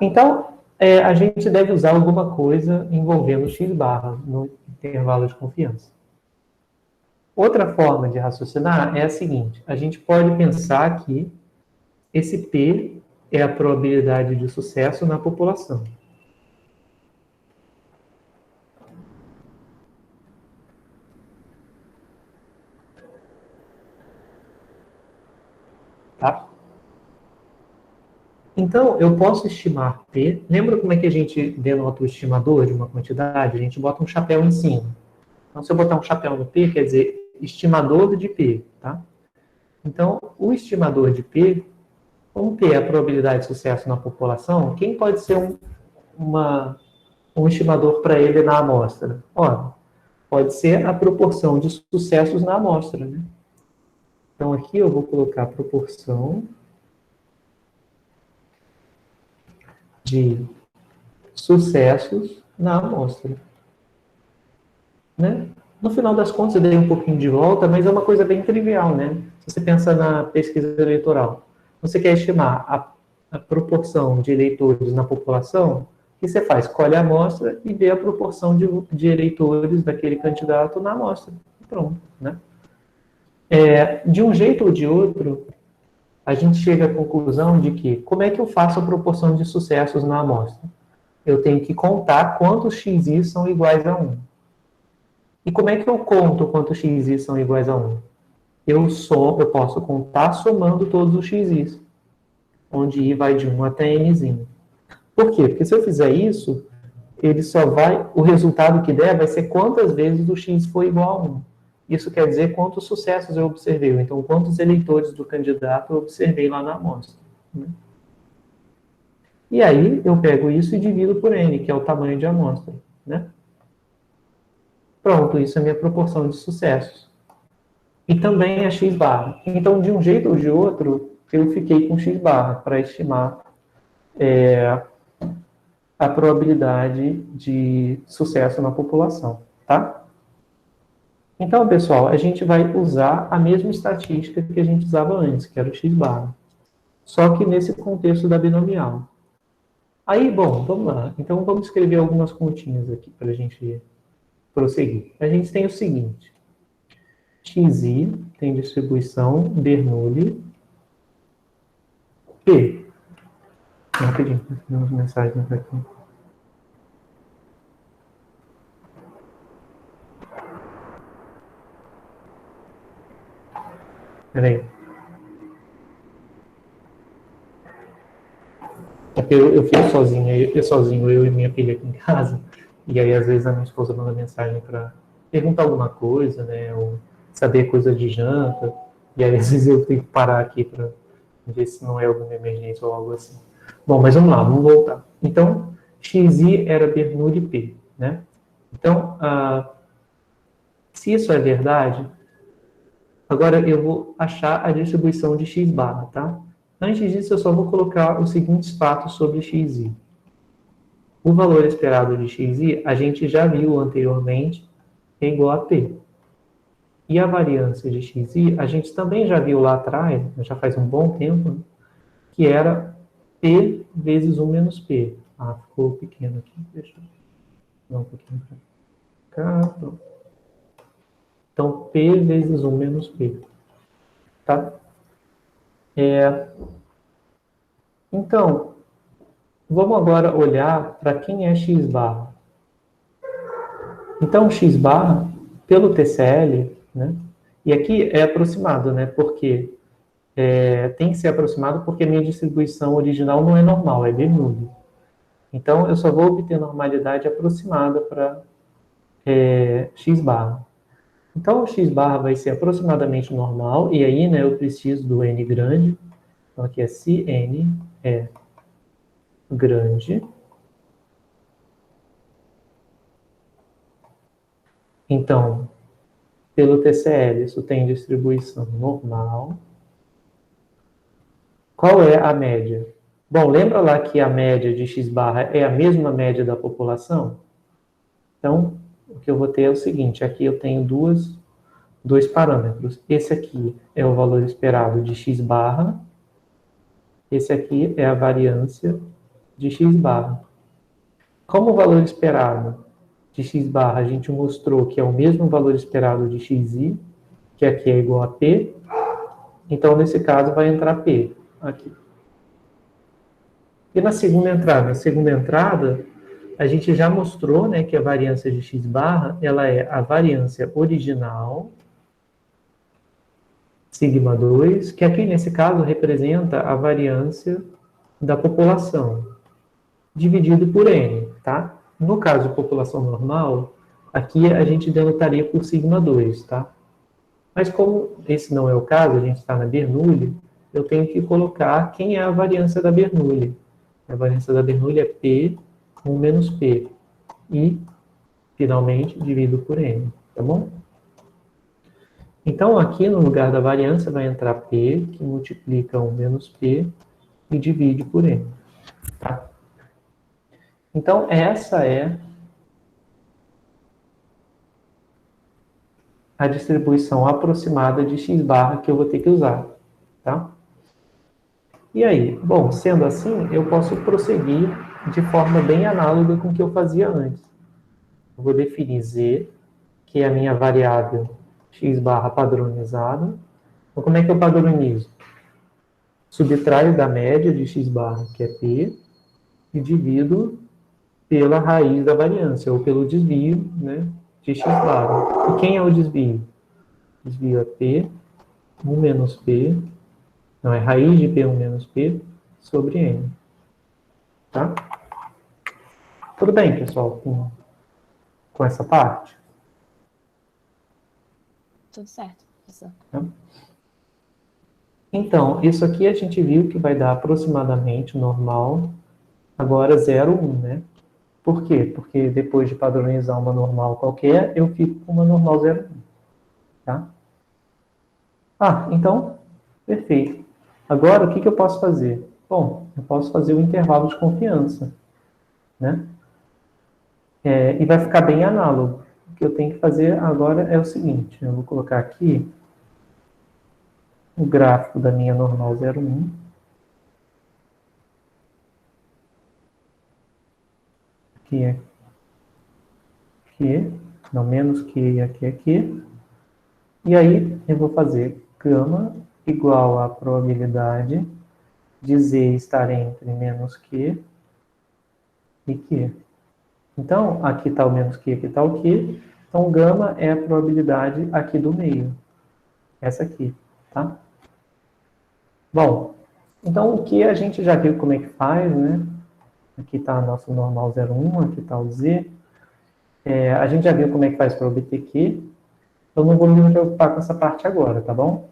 Então, a gente deve usar alguma coisa envolvendo x barra no intervalo de confiança. Outra forma de raciocinar é a seguinte: a gente pode pensar que esse P é a probabilidade de sucesso na população. Tá? Então, eu posso estimar P. Lembra como é que a gente denota o estimador de uma quantidade? A gente bota um chapéu em cima. Então, se eu botar um chapéu no P, quer dizer estimador de P. Tá? Então, o estimador de P, como P é a probabilidade de sucesso na população, quem pode ser um estimador para ele na amostra? Ora, pode ser a proporção de sucessos na amostra, né? Então, aqui eu vou colocar a proporção de sucessos na amostra. Né? No final das contas, eu dei um pouquinho de volta, mas é uma coisa bem trivial, né? Se você pensa na pesquisa eleitoral, você quer estimar a proporção de eleitores na população, que você faz? Colhe a amostra e vê a proporção de eleitores daquele candidato na amostra. Pronto, né? De um jeito ou de outro, a gente chega à conclusão de que, como é que eu faço a proporção de sucessos na amostra? Eu tenho que contar quantos xi são iguais a 1. E como é que eu conto quantos xi são iguais a 1? Eu posso contar somando todos os xi, onde i vai de 1 até nzinho. Por quê? Porque se eu fizer isso, o resultado que der vai ser quantas vezes o x foi igual a 1. Isso quer dizer quantos sucessos eu observei, então quantos eleitores do candidato eu observei lá na amostra. Né? E aí eu pego isso e divido por n, que é o tamanho de amostra. Né? Pronto, isso é minha proporção de sucessos. E também é x barra. Então, de um jeito ou de outro, eu fiquei com x barra para estimar a probabilidade de sucesso na população, tá? Então, pessoal, a gente vai usar a mesma estatística que a gente usava antes, que era o x barra. Só que nesse contexto da binomial. Aí, bom, vamos lá. Então, vamos escrever algumas continhas aqui para a gente prosseguir. A gente tem o seguinte. Xi tem distribuição Bernoulli P. Rapidinho, tem umas mensagens aqui. Peraí. É porque eu fico sozinho, eu e minha filha aqui em casa, e aí às vezes a minha esposa manda mensagem para perguntar alguma coisa, né, ou saber coisa de janta, e aí às vezes eu tenho que parar aqui para ver se não é alguma emergência ou algo assim. Bom, mas vamos lá, vamos voltar. Então, Xi era Bernoulli P, né? Então, se isso é verdade, agora eu vou achar a distribuição de x barra, tá? Antes disso, eu só vou colocar os seguintes fatos sobre xi. O valor esperado de xi, a gente já viu anteriormente, é igual a p. E a variância de xi, a gente também já viu lá atrás, já faz um bom tempo, né? Que era p vezes 1 menos p. Ah, ficou pequeno aqui. Deixa eu dar um pouquinho para cá. Pronto. Então, p vezes 1 menos p. Tá? Então, vamos agora olhar para quem é x barra. Então, x barra, pelo TCL, né? E aqui é aproximado, né? Porque tem que ser aproximado porque minha distribuição original não é normal, é Bernoulli. Então, eu só vou obter normalidade aproximada para x barra. Então, o x barra vai ser aproximadamente normal, e aí, né, eu preciso do n grande. Então, aqui é se n é grande. Então, pelo TCL, isso tem distribuição normal. Qual é a média? Bom, lembra lá que a média de x barra é a mesma média da população? Então, o que eu vou ter é o seguinte, aqui eu tenho dois parâmetros. Esse aqui é o valor esperado de x barra, esse aqui é a variância de x barra. Como o valor esperado de x barra a gente mostrou que é o mesmo valor esperado de xi, que aqui é igual a p, então nesse caso vai entrar p aqui. E na segunda entrada? Na segunda entrada, a gente já mostrou, né, que a variância de x barra, ela é a variância original, sigma 2, que aqui nesse caso representa a variância da população, dividido por n, tá? No caso de população normal, aqui a gente denotaria por sigma 2, tá? Mas como esse não é o caso, a gente está na Bernoulli, eu tenho que colocar quem é a variância da Bernoulli. A variância da Bernoulli é P, 1 menos P. E, finalmente, divido por N, tá bom? Então, aqui no lugar da variância vai entrar P, que multiplica 1 menos P, e divide por N. Tá? Então, essa é a distribuição aproximada de x barra que eu vou ter que usar. Tá? E aí? Bom, sendo assim, eu posso prosseguir de forma bem análoga com o que eu fazia antes. Eu vou definir z, que é a minha variável x barra padronizada. Então, como é que eu padronizo? Subtraio da média de x barra, que é p, e divido pela raiz da variância, ou pelo desvio, né, de x barra. E quem é o desvio? O desvio é p, 1 menos p, não, é raiz de p1 menos p, sobre n. Tá? Tudo bem, pessoal, com essa parte? Tudo certo, professor. Tá? Então, isso aqui a gente viu que vai dar aproximadamente o normal, agora 0, 1, né? Por quê? Porque depois de padronizar uma normal qualquer, eu fico com uma normal 0, 1. Tá? Ah, então, perfeito. Agora, o que eu posso fazer? Bom, eu posso fazer o intervalo de confiança, né? E vai ficar bem análogo. O que eu tenho que fazer agora é o seguinte, eu vou colocar aqui o gráfico da minha normal 0,1. Aqui é aqui, não menos que aqui, aqui. E aí eu vou fazer gama igual à probabilidade de z estar entre menos que e que. Então, aqui está o menos que, aqui está o que. Então, gama é a probabilidade aqui do meio. Essa aqui, tá? Bom, então o que a gente já viu como é que faz, né? Aqui está o nosso normal 0,1, aqui está o z. A gente já viu como é que faz para obter Q. Eu não vou me preocupar com essa parte agora, tá bom?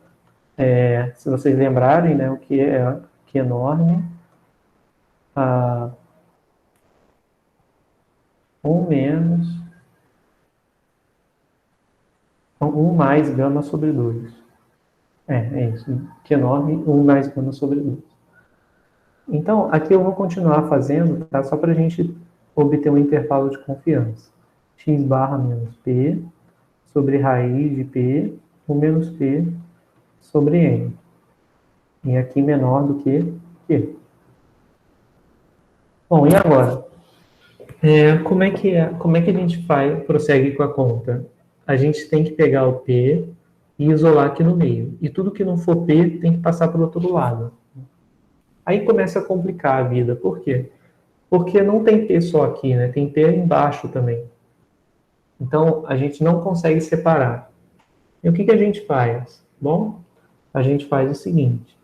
Se vocês lembrarem, né, o que é Q enorme, 1 menos, então 1 mais gama sobre 2. É isso. Q enorme, 1 mais gama sobre 2. Então, aqui eu vou continuar fazendo, tá? Só para a gente obter um intervalo de confiança. X barra menos P sobre raiz de P, 1 menos P sobre N. E aqui menor do que Q. Bom, e agora? Como é que a gente prossegue com a conta? A gente tem que pegar o P e isolar aqui no meio. E tudo que não for P tem que passar para o outro lado. Aí começa a complicar a vida. Por quê? Porque não tem P só aqui, né? Tem P embaixo também. Então, a gente não consegue separar. E o que a gente faz? Bom, a gente faz o seguinte.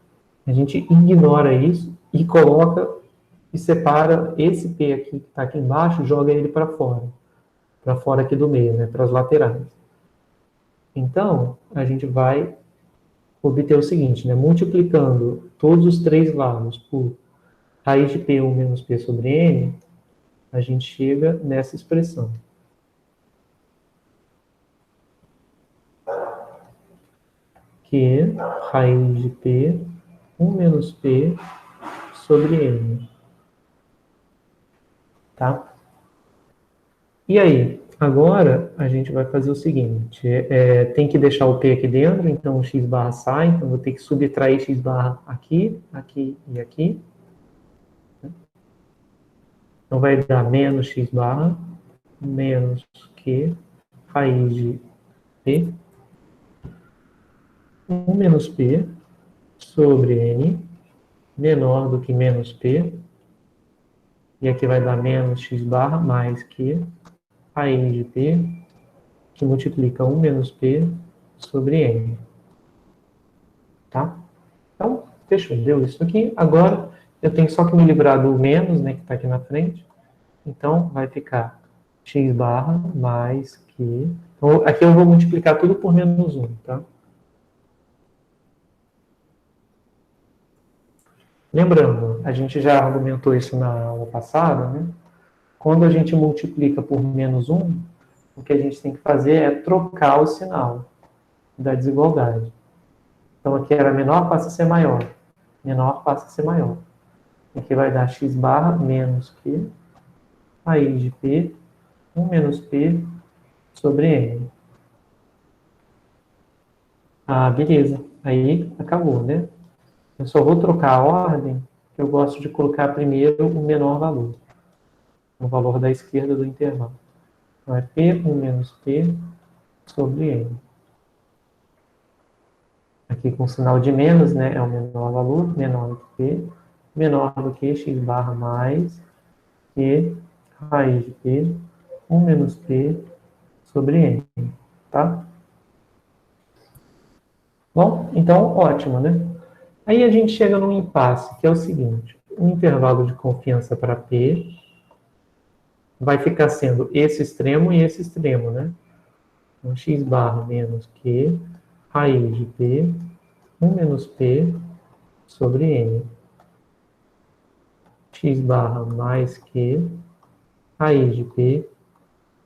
A gente ignora isso e coloca e separa esse P aqui que está aqui embaixo, joga ele para fora aqui do meio, né? Para as laterais. Então, a gente vai obter o seguinte, né? Multiplicando todos os três lados por raiz de P1 menos P sobre N, a gente chega nessa expressão. Que é raiz de P, 1 menos P sobre N. Tá? E aí? Agora, a gente vai fazer o seguinte. Tem que deixar o P aqui dentro, então o x barra sai, então vou ter que subtrair x barra aqui, aqui e aqui. Então vai dar menos x barra, menos Q, raiz de P, 1 menos P sobre N, menor do que menos P, e aqui vai dar menos x barra mais Q, raiz de P, que multiplica 1 menos P sobre N. Tá? Então, fechou, deu isso aqui. Agora, eu tenho só que me livrar do menos, né, que está aqui na frente. Então, vai ficar x barra mais Q. Então, aqui eu vou multiplicar tudo por menos 1, tá? Lembrando, a gente já argumentou isso na aula passada, né? Quando a gente multiplica por menos 1, o que a gente tem que fazer é trocar o sinal da desigualdade. Então, aqui era menor, passa a ser maior. Menor passa a ser maior. Aqui vai dar x barra menos Q, raiz de P, 1 menos P sobre N. Ah, beleza. Aí, acabou, né? Eu só vou trocar a ordem, que eu gosto de colocar primeiro o menor valor. o valor da esquerda do intervalo. Então, é P1 menos P sobre N. Aqui com sinal de menos, né, é o menor valor, menor do que P, menor do que x barra mais Q raiz de P, 1 menos P sobre N, tá? Bom, então, ótimo, né? Aí a gente chega num impasse, que é o seguinte, o intervalo de confiança para P vai ficar sendo esse extremo e esse extremo, né? Então, x barra menos Q raiz de P, 1 menos P sobre N. X barra mais Q raiz de P,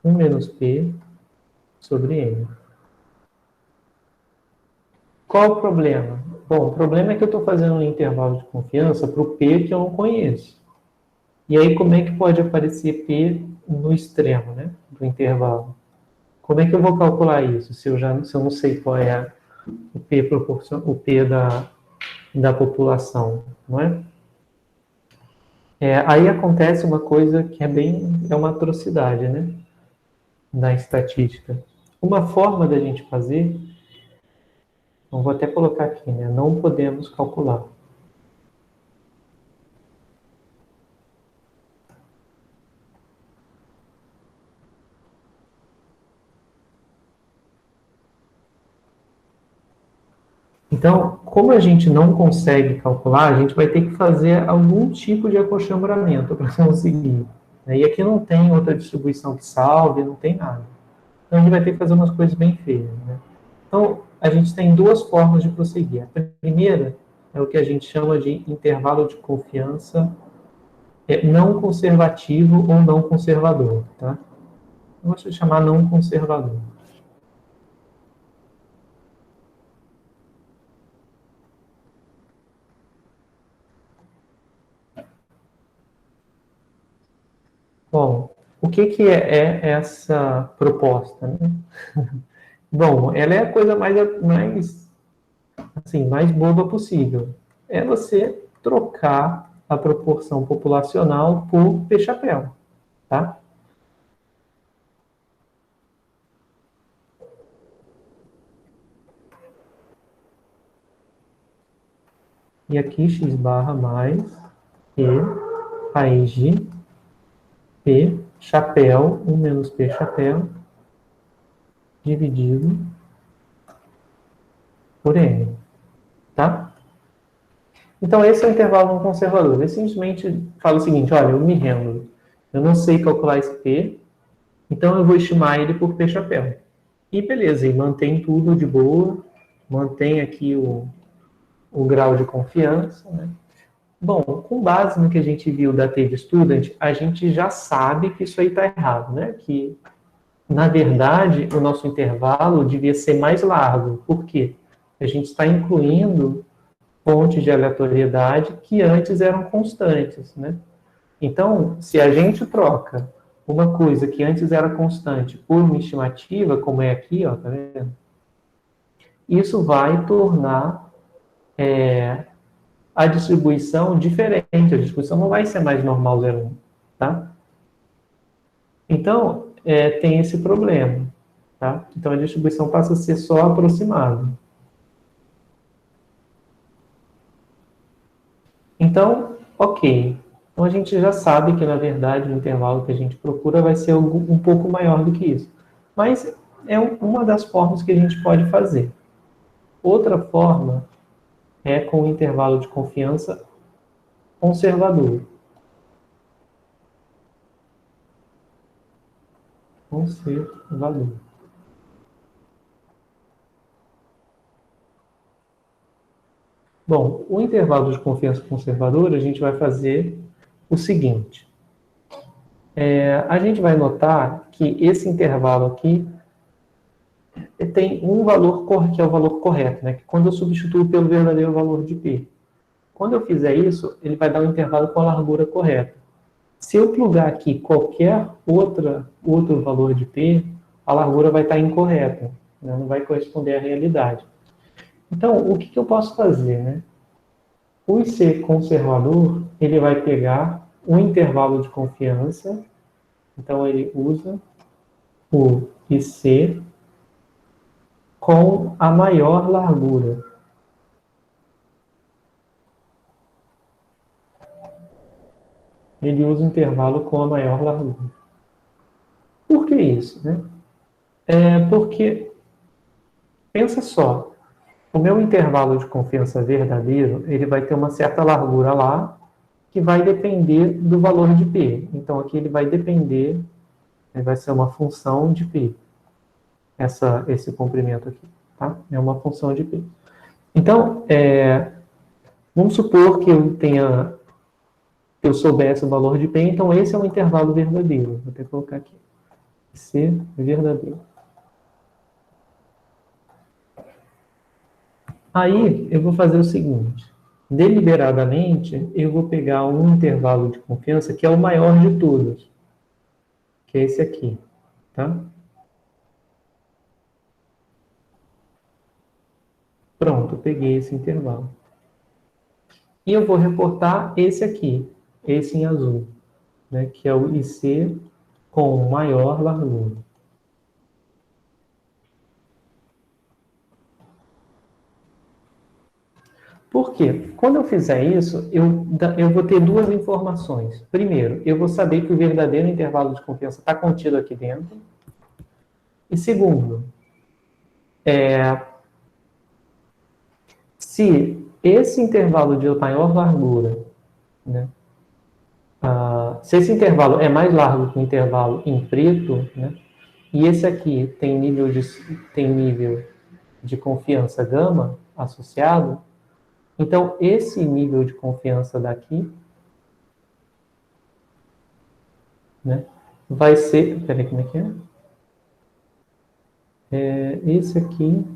1 menos P sobre N. Qual o problema? Bom, o problema é que eu estou fazendo um intervalo de confiança para o P que eu não conheço. E aí, como é que pode aparecer P no extremo, né, do intervalo? Como é que eu vou calcular isso, se eu não sei qual é o P, o P da população, não é? Aí acontece uma coisa que é uma atrocidade, né, na estatística. Uma forma da gente fazer, eu vou até colocar aqui, né, não podemos calcular. Então, como a gente não consegue calcular, a gente vai ter que fazer algum tipo de acolchambramento para conseguir. E aqui não tem outra distribuição que salve, não tem nada. Então, a gente vai ter que fazer umas coisas bem feias, né? Então, a gente tem duas formas de prosseguir. A primeira é o que a gente chama de intervalo de confiança não conservativo ou não conservador, tá? Eu gosto de chamar não conservador. Bom, o que é essa proposta, né? Bom, ela é a coisa mais boba possível. É você trocar a proporção populacional por P-chapéu, tá? E aqui x barra mais P raiz de P chapéu, 1 menos P chapéu, dividido por N, tá? Então, esse é o intervalo não conservador. Ele simplesmente fala o seguinte, olha, eu me rendo. Eu não sei calcular esse P, então eu vou estimar ele por P chapéu. E beleza, e mantém tudo de boa, mantém aqui o grau de confiança, né? Bom, com base no que a gente viu da T de Student, a gente já sabe que isso aí está errado, né? Que, na verdade, o nosso intervalo devia ser mais largo. Por quê? A gente está incluindo fontes de aleatoriedade que antes eram constantes, né? Então, se a gente troca uma coisa que antes era constante por uma estimativa, como é aqui, ó, tá vendo? Isso vai tornar a distribuição diferente. A distribuição não vai ser mais normal 0,1, tá? Então, tem esse problema, tá? Então, a distribuição passa a ser só aproximada. Então, ok. Então, a gente já sabe que, na verdade, o intervalo que a gente procura vai ser um pouco maior do que isso. Mas é uma das formas que a gente pode fazer. Outra forma é com o intervalo de confiança conservador. Conservador. Bom, o intervalo de confiança conservador, a gente vai fazer o seguinte. A gente vai notar que esse intervalo aqui tem um valor que é o valor correto, né? Que quando eu substituo pelo verdadeiro valor de P. Quando eu fizer isso, ele vai dar um intervalo com a largura correta. Se eu plugar aqui qualquer outro valor de P, a largura vai estar incorreta, né? Não vai corresponder à realidade. Então, o que eu posso fazer, né? O IC conservador, ele vai pegar um intervalo de confiança Então, ele usa o IC com a maior largura. Ele usa o intervalo com a maior largura. Por que isso, né? Porque, pensa só, o meu intervalo de confiança verdadeiro, ele vai ter uma certa largura lá, que vai depender do valor de P. Então, aqui ele vai depender, ele vai ser uma função de P. Esse comprimento aqui, tá? É uma função de P. Então, vamos supor que eu soubesse o valor de P, então esse é um intervalo verdadeiro. Vou até colocar aqui. C verdadeiro. Aí, eu vou fazer o seguinte. Deliberadamente, eu vou pegar um intervalo de confiança que é o maior de todos, que é esse aqui, tá? Pronto, eu peguei esse intervalo. E eu vou reportar esse aqui, esse em azul, né, que é o IC com maior largura. Por quê? Quando eu fizer isso, eu vou ter duas informações. Primeiro, eu vou saber que o verdadeiro intervalo de confiança está contido aqui dentro. E segundo, se esse intervalo de maior largura, né, se esse intervalo é mais largo que o intervalo em preto, né, e esse aqui tem nível de confiança gama associado, então esse nível de confiança daqui, né, vai ser... Peraí, como é que é? Esse aqui...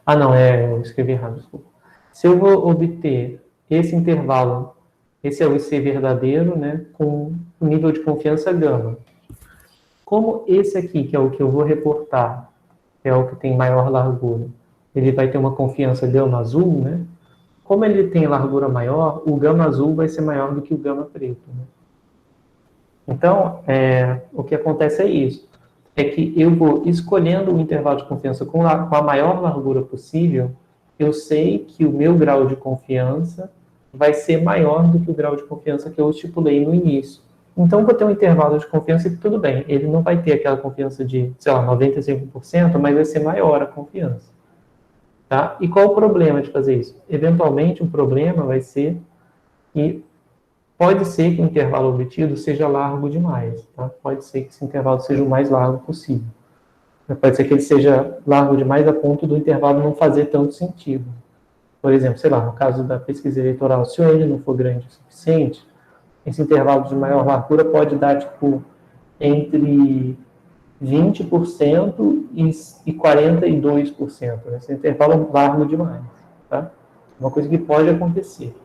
Ah, não, eu escrevi errado, desculpa. Se eu vou obter esse intervalo, esse é o IC verdadeiro, né, com o nível de confiança gama. Como esse aqui, que é o que eu vou reportar, é o que tem maior largura, ele vai ter uma confiança gama azul, né? Como ele tem largura maior, o gama azul vai ser maior do que o gama preto, né? Então, o que acontece é isso. É que eu vou escolhendo o intervalo de confiança com a maior largura possível, eu sei que o meu grau de confiança vai ser maior do que o grau de confiança que eu estipulei no início. Então, vou ter um intervalo de confiança que tudo bem, ele não vai ter aquela confiança de, sei lá, 95%, mas vai ser maior a confiança. Tá? E qual o problema de fazer isso? Eventualmente, um problema vai ser que pode ser que o intervalo obtido seja largo demais. Tá? Pode ser que esse intervalo seja o mais largo possível. Pode ser que ele seja largo demais a ponto do intervalo não fazer tanto sentido. Por exemplo, sei lá, no caso da pesquisa eleitoral, se o N não for grande o suficiente, esse intervalo de maior largura pode dar, tipo, entre 20% e 42%. Né? Esse intervalo é largo demais. Tá? Uma coisa que pode acontecer.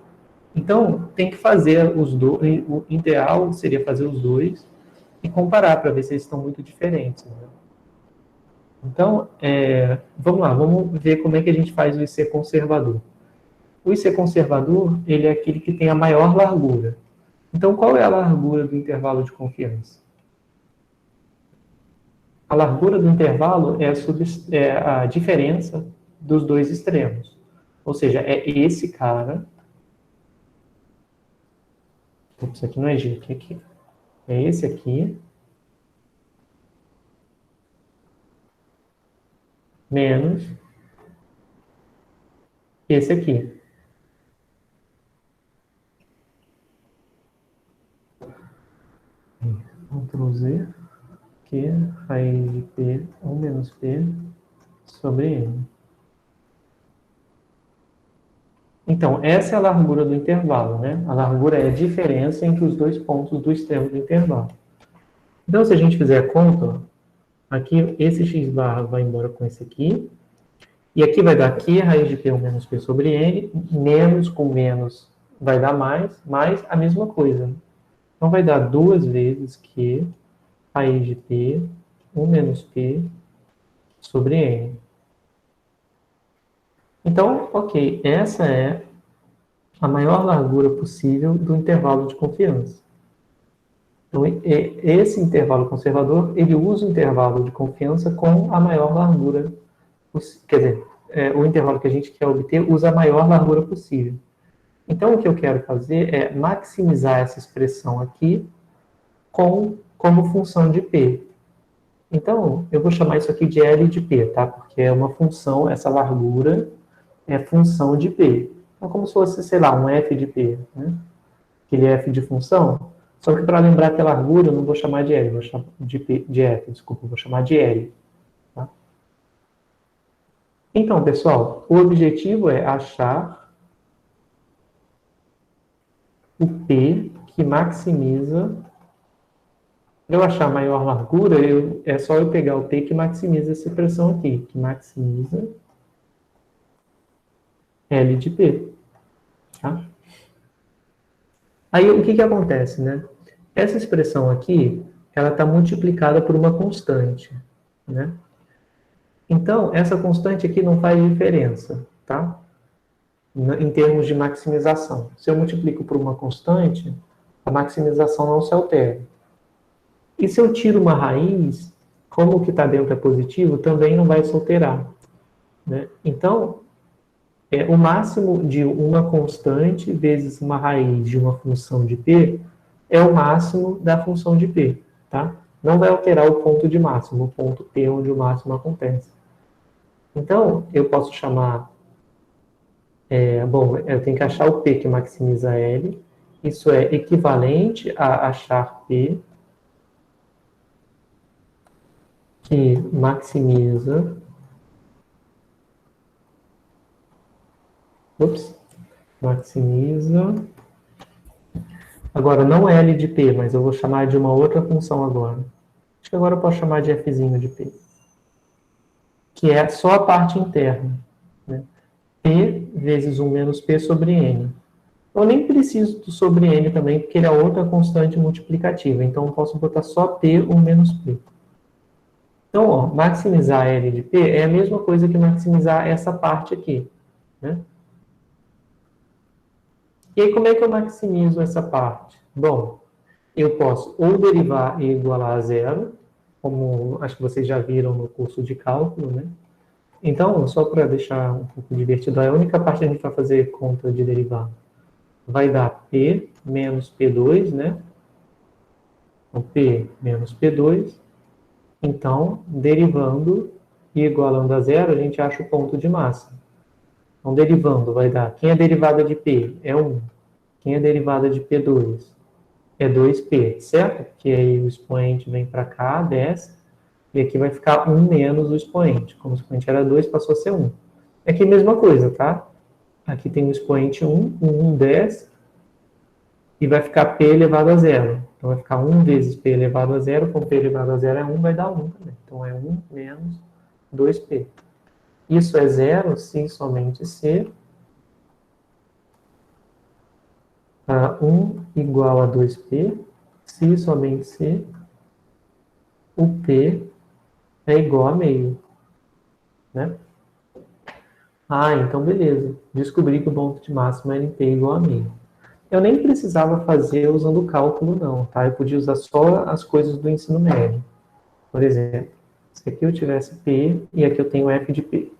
Então, tem que fazer os dois. O ideal seria fazer os dois e comparar para ver se eles estão muito diferentes. Né? Então, vamos lá, vamos ver como é que a gente faz o IC conservador. O IC conservador, ele é aquele que tem a maior largura. Então, qual é a largura do intervalo de confiança? A largura do intervalo é a diferença dos dois extremos. Ou seja, é esse cara... Isso aqui não é G, aqui. É esse aqui, menos esse aqui. Ctrl Z, que raiz de P, 1 menos P sobre N. Então, essa é a largura do intervalo, né? A largura é a diferença entre os dois pontos do extremo do intervalo. Então, se a gente fizer a conta, aqui esse x barra vai embora com esse aqui, e aqui vai dar Q raiz de P 1 menos P sobre N, menos com menos vai dar mais a mesma coisa. Então, vai dar 2 vezes Q raiz de P 1 menos P sobre N. Então, ok, essa é a maior largura possível do intervalo de confiança. Então, esse intervalo conservador, ele usa o intervalo de confiança com a maior largura, quer dizer, o intervalo que a gente quer obter usa a maior largura possível. Então, o que eu quero fazer é maximizar essa expressão aqui como função de P. Então, eu vou chamar isso aqui de L de P, tá? Porque é uma função, essa largura é função de P. Então, como se fosse, sei lá, um F de P, né? Aquele F de função. Só que para lembrar que a largura, eu não vou chamar de L, vou chamar de F, desculpa, vou chamar de L. Tá? Então, pessoal, o objetivo é achar o P que maximiza. Para eu achar a maior largura, é só eu pegar o P que maximiza essa expressão aqui, que maximiza L de P. Tá? Aí, o que acontece, né? Essa expressão aqui, ela está multiplicada por uma constante, né? Então, essa constante aqui não faz diferença, tá? Em termos de maximização. Se eu multiplico por uma constante, a maximização não se altera. E se eu tiro uma raiz, como o que está dentro é positivo, também não vai se alterar, né? Então, o máximo de uma constante vezes uma raiz de uma função de P é o máximo da função de P, tá? Não vai alterar o ponto de máximo, o ponto P onde o máximo acontece. Então, eu posso chamar... eu tenho que achar o P que maximiza L. Isso é equivalente a achar P que maximiza... maximiza... Agora, não L de P, mas eu vou chamar de uma outra função agora. Acho que agora eu posso chamar de Fzinho de P. Que é só a parte interna, né? P vezes 1 menos P sobre N. Eu nem preciso do sobre N também, porque ele é outra constante multiplicativa. Então, eu posso botar só P 1 menos P. Então, ó, maximizar L de P é a mesma coisa que maximizar essa parte aqui, né? E aí, como é que eu maximizo essa parte? Bom, eu posso ou derivar e igualar a zero, como acho que vocês já viram no curso de cálculo, né? Então, só para deixar um pouco divertido, a única parte que a gente vai fazer conta de derivada vai dar P menos P2, né? Então, P menos P2. Então, derivando e igualando a zero, a gente acha o ponto de massa. Então, derivando vai dar... Quem é derivada de P? É 1. Quem é derivada de P2? É 2P, certo? Porque aí o expoente vem para cá, desce. E aqui vai ficar 1 menos o expoente. Como o expoente era 2, passou a ser 1. Aqui a mesma coisa, tá? Aqui tem o expoente 1, 1 desce. E vai ficar P elevado a zero. Então, vai ficar 1 vezes P elevado a zero. Com P elevado a zero é 1, vai dar 1 também. Então, é 1 menos 2P. Isso é zero se somente se 1 igual a 2P, se somente se o P é igual a meio, né? Então beleza. Descobri que o ponto de máxima era em P igual a meio. Eu nem precisava fazer usando o cálculo, não, tá? Eu podia usar só as coisas do ensino médio. Por exemplo, se aqui eu tivesse P e aqui eu tenho F de P.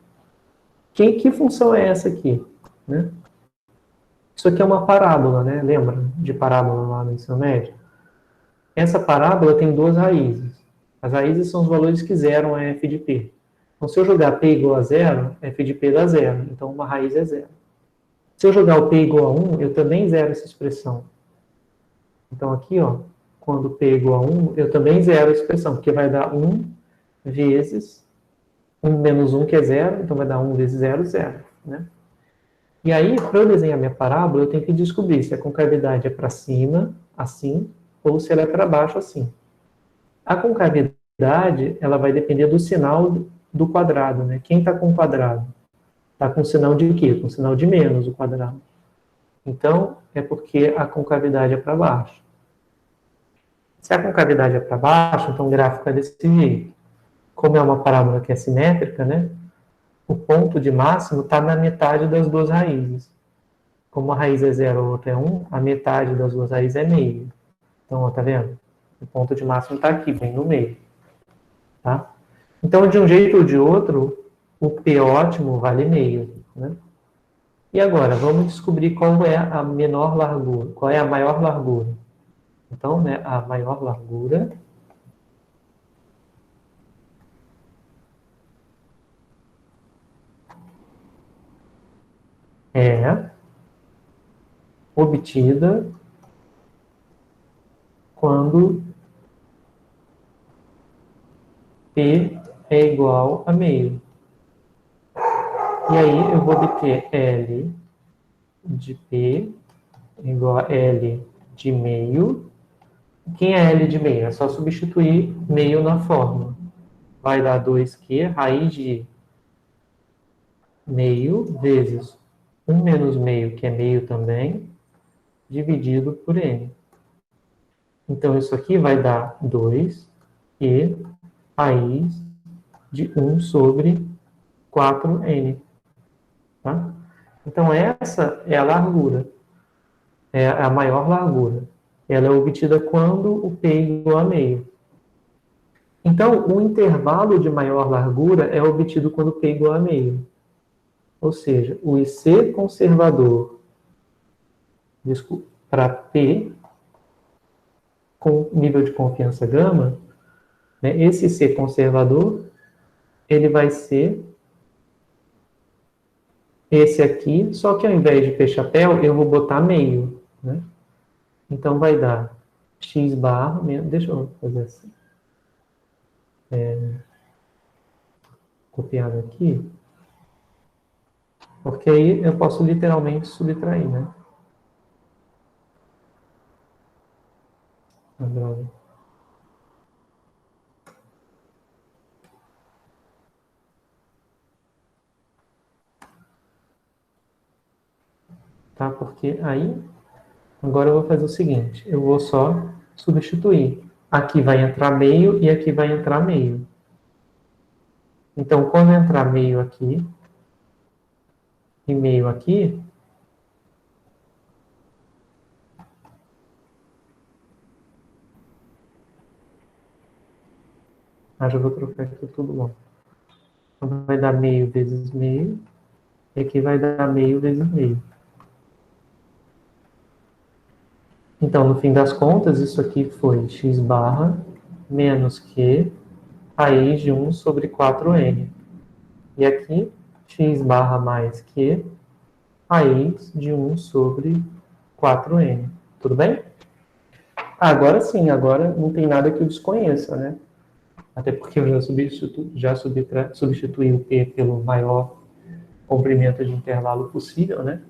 Que função é essa aqui, né? Isso aqui é uma parábola, né? Lembra de parábola lá no ensino médio? Essa parábola tem duas raízes. As raízes são os valores que zeram a F de P. Então, se eu jogar P igual a zero, F de P dá zero. Então, uma raiz é zero. Se eu jogar o P igual a 1, eu também zero essa expressão. Então, aqui, ó, quando P igual a 1, eu também zero a expressão, porque vai dar 1 vezes 1 menos 1, que é zero. Então, vai dar 1 vezes 0, 0, né? E aí, para eu desenhar minha parábola, eu tenho que descobrir se a concavidade é para cima, assim, ou se ela é para baixo, assim. A concavidade, ela vai depender do sinal do quadrado, né? Quem está com quadrado? Está com sinal de quê? Com sinal de menos o quadrado. Então, é porque a concavidade é para baixo. Se a concavidade é para baixo, então o gráfico é desse jeito. Como é uma parábola que é simétrica, né? O ponto de máximo está na metade das duas raízes. como a raiz é 0, a outra é 1, a metade das duas raízes é meio. Então, ó, tá vendo? O ponto de máximo está aqui, bem no meio. Tá? Então, de um jeito ou de outro, o P ótimo vale meio. Né? E agora, vamos descobrir qual é a menor largura, qual é a maior largura. Então, né, a maior largura é obtida quando P é igual a meio. E aí eu vou obter L de P igual a L de meio. Quem é L de meio? É só substituir meio na fórmula. Vai dar 2Q, raiz de meio, vezes 1 menos meio, que é meio também, dividido por N. Então, isso aqui vai dar 2Q raiz de 1 sobre 4N. Tá? Então, essa é a largura, é a maior largura. Ela é obtida quando o P é igual a meio. Então, o intervalo de maior largura é obtido quando P é igual a meio. Ou seja, o IC conservador, para P, com nível de confiança gama, né, esse IC conservador, ele vai ser esse aqui, só que ao invés de P chapéu, eu vou botar meio. Né? Então, vai dar x barra, deixa eu fazer assim, copiado aqui, porque aí eu posso literalmente subtrair, né? Ah, droga. Tá? Porque aí, agora eu vou fazer o seguinte, eu vou só substituir. Aqui vai entrar meio e aqui vai entrar meio. Então, quando entrar meio aqui e meio aqui, já vou trocar aqui tudo bom. Então, vai dar meio vezes meio, e aqui vai dar meio vezes meio. Então, no fim das contas, isso aqui foi x barra menos q raiz de 1 sobre 4n. E aqui, x barra mais q raiz de 1 sobre 4n. Tudo bem? Agora sim, agora não tem nada que eu desconheça, né? Até porque eu já substituí o p pelo maior comprimento de intervalo possível, né?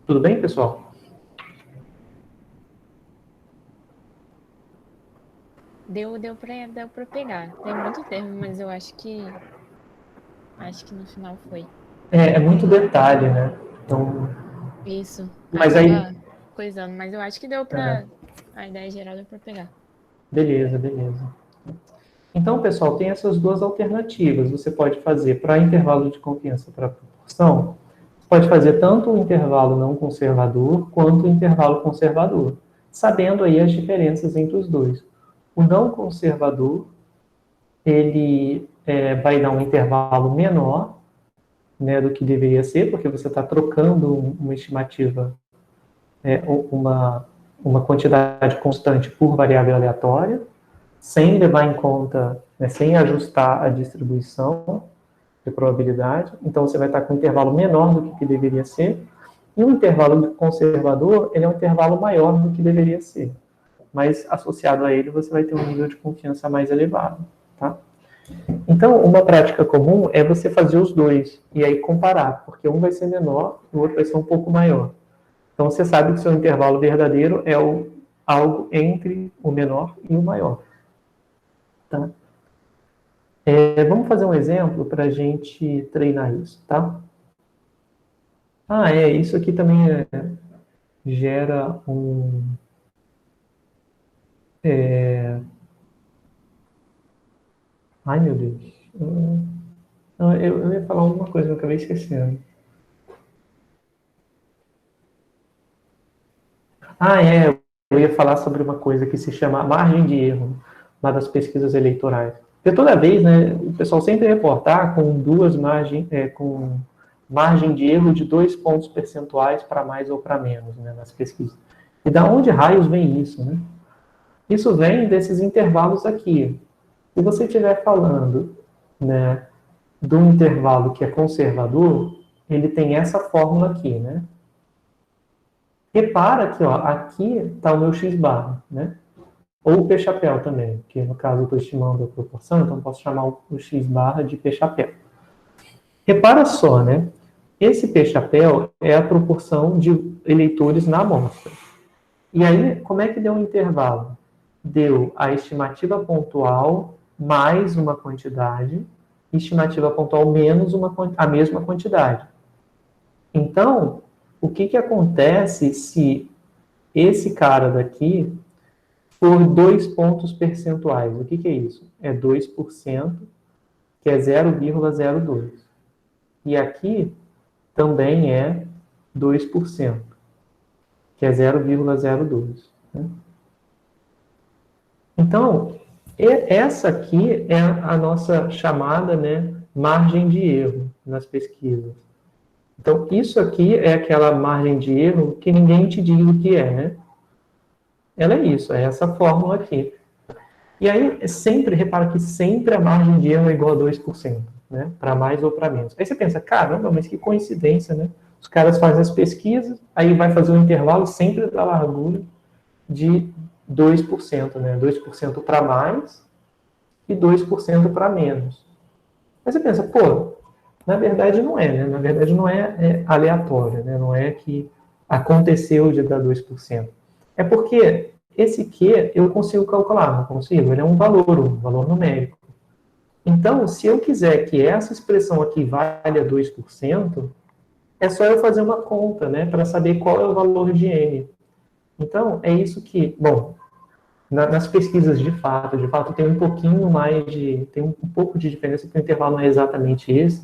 Tudo bem, pessoal? Deu pra pegar. Tem muito termo, mas eu acho que no final foi. É muito detalhe, né? Então, Isso. mas aí, Acaba coisando, mas eu acho que deu é, pra. A ideia geral deu pra pegar. beleza, beleza. Então, pessoal, tem essas duas alternativas. Você pode fazer para intervalo de confiança para proporção, você pode fazer tanto o intervalo não conservador quanto o intervalo conservador, sabendo aí as diferenças entre os dois. O não conservador, ele vai dar um intervalo menor, né, do que deveria ser, porque você está trocando uma estimativa, é, uma, uma quantidade constante por variável aleatória, sem levar em conta, né, sem ajustar a distribuição de probabilidade. Então, você vai estar com um intervalo menor do que deveria ser. E o intervalo conservador, ele é um intervalo maior do que deveria ser. Mas, associado a ele, você vai ter um nível de confiança mais elevado. Tá? Então, uma prática comum é você fazer os dois e aí comparar, porque um vai ser menor e o outro vai ser um pouco maior. Então, você sabe que seu intervalo verdadeiro é algo entre o menor e o maior. Tá? Vamos fazer um exemplo para a gente treinar isso, tá? Isso aqui também gera um... Ai, meu Deus. Eu ia falar alguma coisa, eu acabei esquecendo. Eu ia falar sobre uma coisa que se chama margem de erro, lá das pesquisas eleitorais. Porque toda vez, né, o pessoal sempre reportar com com margem de erro de 2 pontos percentuais para mais ou para menos, né, nas pesquisas. E da onde raios vem isso, né? Isso vem desses intervalos aqui. Se você estiver falando, né, de um intervalo que é conservador, ele tem essa fórmula aqui, né? Repara que, ó, aqui está o meu x bar, né? Ou o p-chapéu também, que no caso eu estou estimando a proporção, então posso chamar o x barra de p-chapéu. Repara só, né? Esse p-chapéu é a proporção de eleitores na amostra. E aí, como é que deu um intervalo? Deu a estimativa pontual mais uma quantidade, estimativa pontual menos a mesma quantidade. Então, o que acontece se esse cara daqui for 2 pontos percentuais? O que é isso? É 2%, que é 0,02. E aqui também é 2%, que é 0,02. Né? Então, essa aqui é a nossa chamada, né, margem de erro nas pesquisas. Então, isso aqui é aquela margem de erro que ninguém te diz o que é, né? Ela é isso, é essa fórmula aqui. E aí, repara que sempre a margem de erro é igual a 2%, né? Para mais ou para menos. Aí você pensa, caramba, mas que coincidência, né? Os caras fazem as pesquisas, aí vai fazer um intervalo sempre da largura de 2%, né? 2% para mais e 2% para menos. Aí você pensa, pô, na verdade não é, né? Na verdade não é aleatório, né? Não é que aconteceu de dar 2%. É porque esse Q eu consigo calcular, não consigo? Ele é um valor numérico. Então, se eu quiser que essa expressão aqui valha 2%, é só eu fazer uma conta, né? Para saber qual é o valor de N. Então, é isso que, bom, nas pesquisas de fato tem um pouquinho mais tem um pouco de diferença, porque o intervalo não é exatamente esse,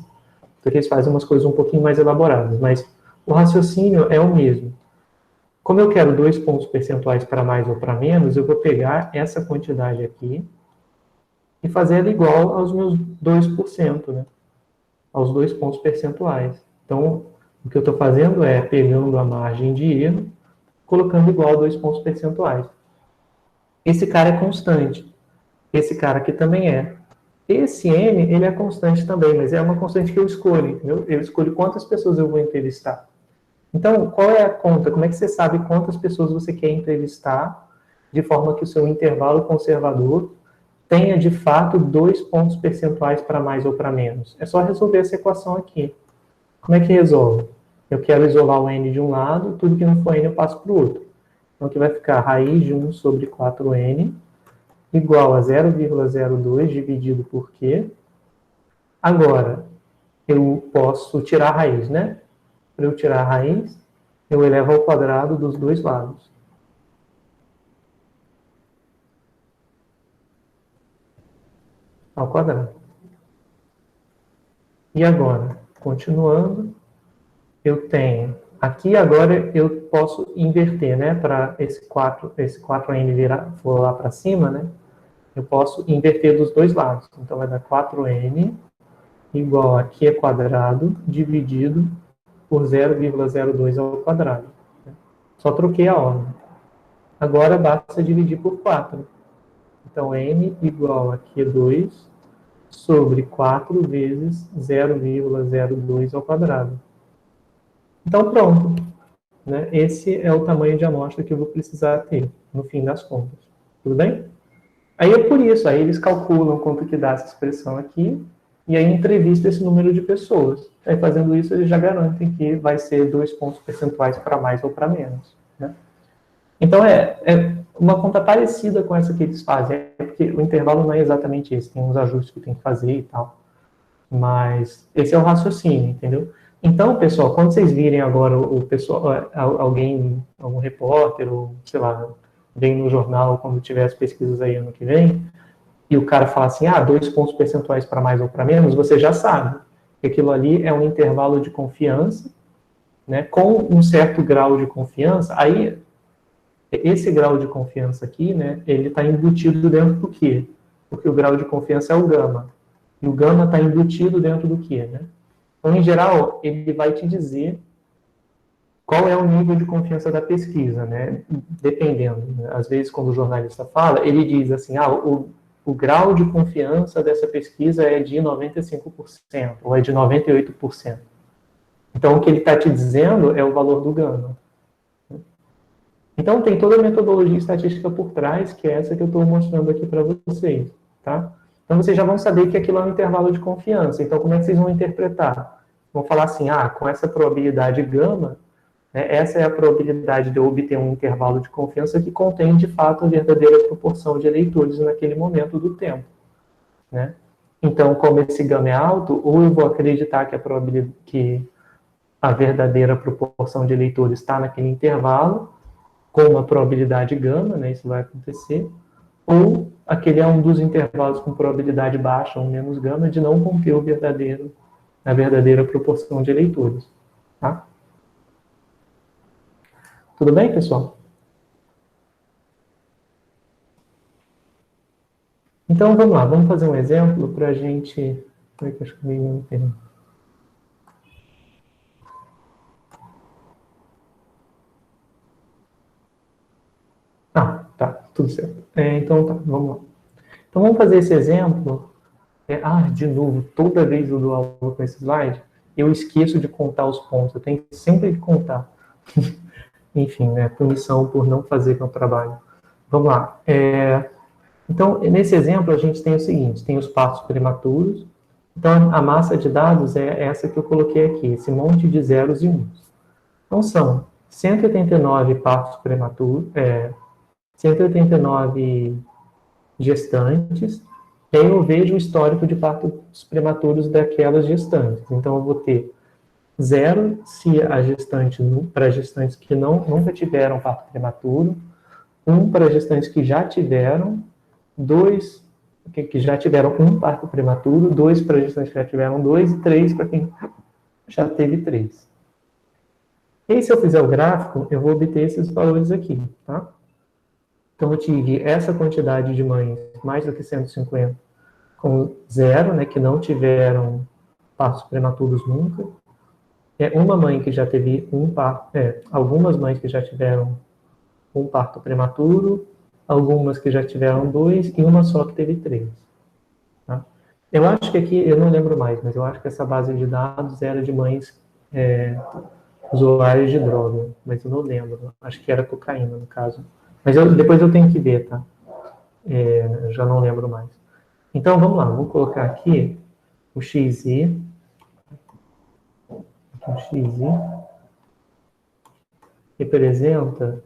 porque eles fazem umas coisas um pouquinho mais elaboradas, mas o raciocínio é o mesmo. Como eu quero 2 pontos percentuais para mais ou para menos, eu vou pegar essa quantidade aqui e fazer ela igual aos meus 2%, né? Aos 2 pontos percentuais. Então, o que eu estou fazendo é pegando a margem de erro, colocando igual a 2 pontos percentuais. Esse cara é constante. Esse cara aqui também é. Esse N, ele é constante também, mas é uma constante que eu escolho, entendeu? Eu escolho quantas pessoas eu vou entrevistar. Então, qual é a conta? Como é que você sabe quantas pessoas você quer entrevistar, de forma que o seu intervalo conservador tenha, de fato, 2 pontos percentuais para mais ou para menos? É só resolver essa equação aqui. Como é que resolve? Eu quero isolar o N de um lado, tudo que não for N eu passo para o outro. Então, aqui vai ficar raiz de 1 sobre 4N, igual a 0,02 dividido por Q. Agora, eu posso tirar a raiz, né? Para eu tirar a raiz, eu elevo ao quadrado dos dois lados. Ao quadrado. E agora, continuando, eu tenho... Aqui agora eu posso inverter, né? Para esse 4N for lá para cima, né? Eu posso inverter dos dois lados. Então, vai dar 4N igual a Q quadrado dividido por 0,02 ao quadrado. Só troquei a ordem. Agora basta dividir por 4. Então, N igual a Q2 sobre 4 vezes 0,02 ao quadrado. Então, pronto. Né? Esse é o tamanho de amostra que eu vou precisar ter, no fim das contas. Tudo bem? Aí é por isso, aí eles calculam quanto que dá essa expressão aqui, e aí entrevista esse número de pessoas. Aí fazendo isso, eles já garantem que vai ser 2 pontos percentuais para mais ou para menos. Né? Então, é uma conta parecida com essa que eles fazem, porque o intervalo não é exatamente esse, tem uns ajustes que tem que fazer e tal. Mas esse é o raciocínio, entendeu? Então, pessoal, quando vocês virem agora o pessoal, algum repórter, ou sei lá, vem no jornal, quando tiver as pesquisas aí ano que vem, e o cara fala assim, 2 pontos percentuais para mais ou para menos, você já sabe que aquilo ali é um intervalo de confiança, né, com um certo grau de confiança, aí esse grau de confiança aqui, né, ele está embutido dentro do quê? Porque o grau de confiança é o gama. E o gama está embutido dentro do quê, né? Então, em geral, ele vai te dizer qual é o nível de confiança da pesquisa, né? Dependendo. Né? Às vezes, quando o jornalista fala, ele diz assim, o grau de confiança dessa pesquisa é de 95%, ou é de 98%. Então, o que ele está te dizendo é o valor do gama. Então, tem toda a metodologia estatística por trás, que é essa que eu estou mostrando aqui para vocês, tá? Então, vocês já vão saber que aquilo é um intervalo de confiança. Então, como é que vocês vão interpretar? Vão falar assim, com essa probabilidade gama, né, essa é a probabilidade de eu obter um intervalo de confiança que contém, de fato, a verdadeira proporção de eleitores naquele momento do tempo, né? Então, como esse gama é alto, ou eu vou acreditar que a verdadeira proporção de eleitores está naquele intervalo, com uma probabilidade gama, né, isso vai acontecer, ou aquele é um dos intervalos com probabilidade baixa ou menos gama de não conter a verdadeira proporção de eleitores. Tá? Tudo bem, pessoal? Então, vamos lá, vamos fazer um exemplo para a gente... Acho que não tem. Tá, tudo certo. Então, tá, vamos lá. Então, vamos fazer esse exemplo. De novo, toda vez eu dou aula com esse slide, eu esqueço de contar os pontos, eu tenho sempre que contar. Enfim, né, punição por não fazer meu trabalho. Vamos lá. Então, nesse exemplo, a gente tem o seguinte, tem os partos prematuros. Então, a massa de dados é essa que eu coloquei aqui, esse monte de zeros e uns. Então, são 189 partos prematuros, 189 gestantes, e aí eu vejo o histórico de partos prematuros daquelas gestantes. Então, eu vou ter 0 se a gestante, para gestantes que nunca tiveram parto prematuro, 1 para gestantes que já tiveram, 2 que já tiveram um parto prematuro, 2 para gestantes que já tiveram 2 e 3 para quem já teve 3. E se eu fizer o gráfico, eu vou obter esses valores aqui, tá? Então, eu tive essa quantidade de mães, mais do que 150, com 0, né, que não tiveram partos prematuros nunca. Uma mãe que já teve um parto, algumas mães que já tiveram um parto prematuro, algumas que já tiveram 2 e uma só que teve 3. Tá? Eu acho que aqui, eu não lembro mais, mas eu acho que essa base de dados era de mães usuárias de droga, mas eu não lembro. Acho que era cocaína, no caso. Mas depois eu tenho que ver, tá? Eu já não lembro mais. Então, vamos lá. Vou colocar aqui o XI. O XI representa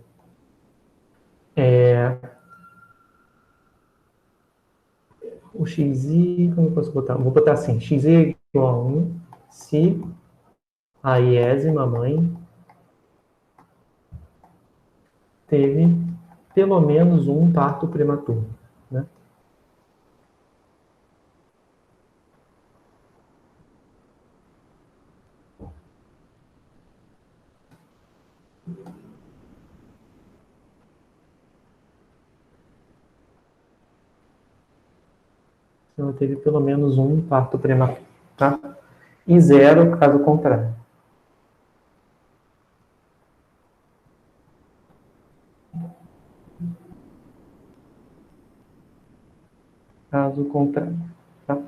o XI, como eu posso botar? Vou botar assim, XI é igual a 1 se a iésima mãe teve pelo menos um parto prematuro, né? Ela teve pelo menos um parto prematuro, tá? E 0, caso contrário. Caso contrário, tá?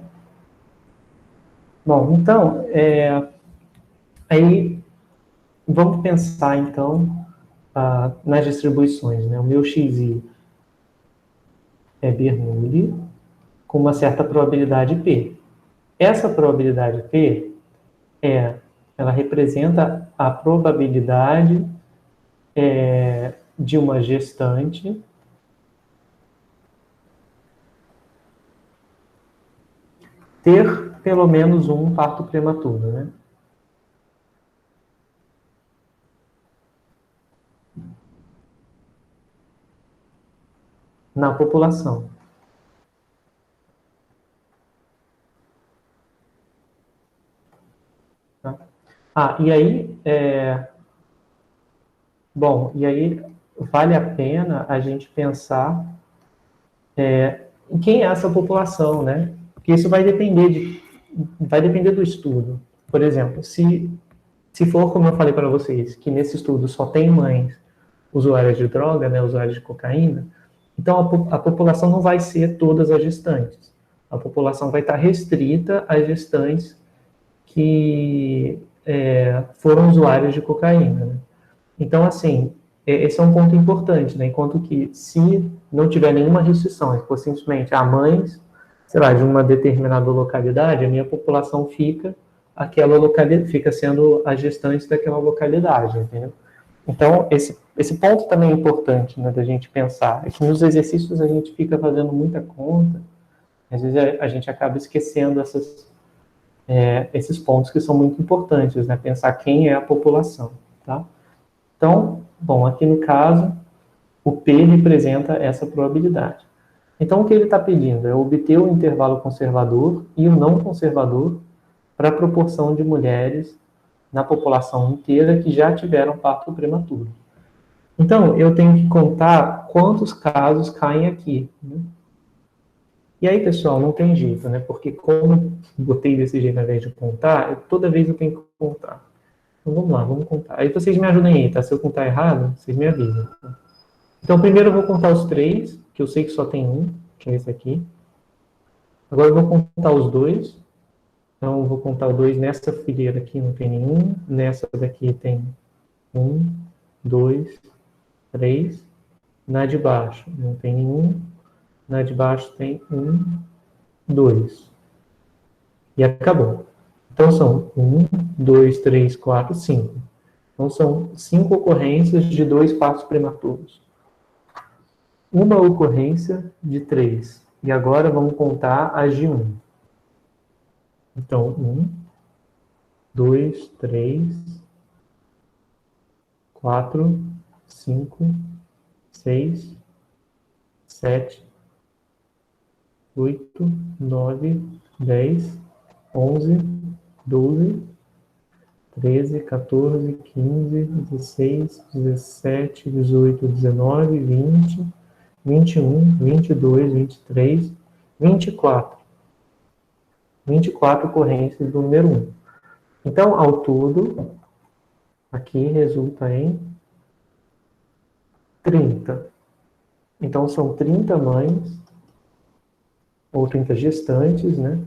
Bom, então, aí vamos pensar, então, nas distribuições, né? O meu XI é Bernoulli, com uma certa probabilidade P. Essa probabilidade P ela representa a probabilidade de uma gestante ter pelo menos um parto prematuro, né? Na população. Tá? E aí, bom, e aí vale a pena a gente pensar em quem é essa população, né? Porque isso vai depender do estudo. Por exemplo, se for, como eu falei para vocês, que nesse estudo só tem mães usuárias de droga, né, usuárias de cocaína, então a população não vai ser todas as gestantes. A população vai estar restrita às gestantes que foram usuários de cocaína, né? Então, assim, esse é um ponto importante, né? Enquanto que, se não tiver nenhuma restrição, se for simplesmente a mães, sei lá, de uma determinada localidade, a minha população fica aquela localidade, fica sendo a gestante daquela localidade, entendeu? Então, esse ponto também é importante, né, da gente pensar. É que nos exercícios a gente fica fazendo muita conta, às vezes a gente acaba esquecendo esses pontos que são muito importantes, né? Pensar quem é a população, tá? Então, bom, aqui no caso, o P representa essa probabilidade. Então, o que ele está pedindo é obter o intervalo conservador e o não conservador para a proporção de mulheres na população inteira que já tiveram parto prematuro. Então, eu tenho que contar quantos casos caem aqui, né? E aí, pessoal, não tem jeito, né? Porque como eu botei desse jeito ao invés de contar, toda vez eu tenho que contar. Então, vamos lá, vamos contar. Aí vocês me ajudem aí, tá? Se eu contar errado, vocês me avisam. Então, primeiro eu vou contar os três, que eu sei que só tem um, que é esse aqui. Agora eu vou contar os dois. Então, eu vou contar os dois nessa fileira aqui, não tem nenhum. Nessa daqui tem um, dois, três. Na de baixo não tem nenhum. Na de baixo tem um, dois. E acabou. Então, são um, dois, três, quatro, cinco. Então, são 5 ocorrências de 2 partos prematuros. Uma ocorrência de 3. E agora vamos contar as de 1. Então, 1, 2, 3, 4, 5, 6, 7, 8, 9, 10, 11, 12, 13, 14, 15, 16, 17, 18, 19, 20, 21, 22, 23, 24. 24 ocorrências do número 1. Então, ao todo, aqui resulta em 30. Então, são 30 mães, ou 30 gestantes, né?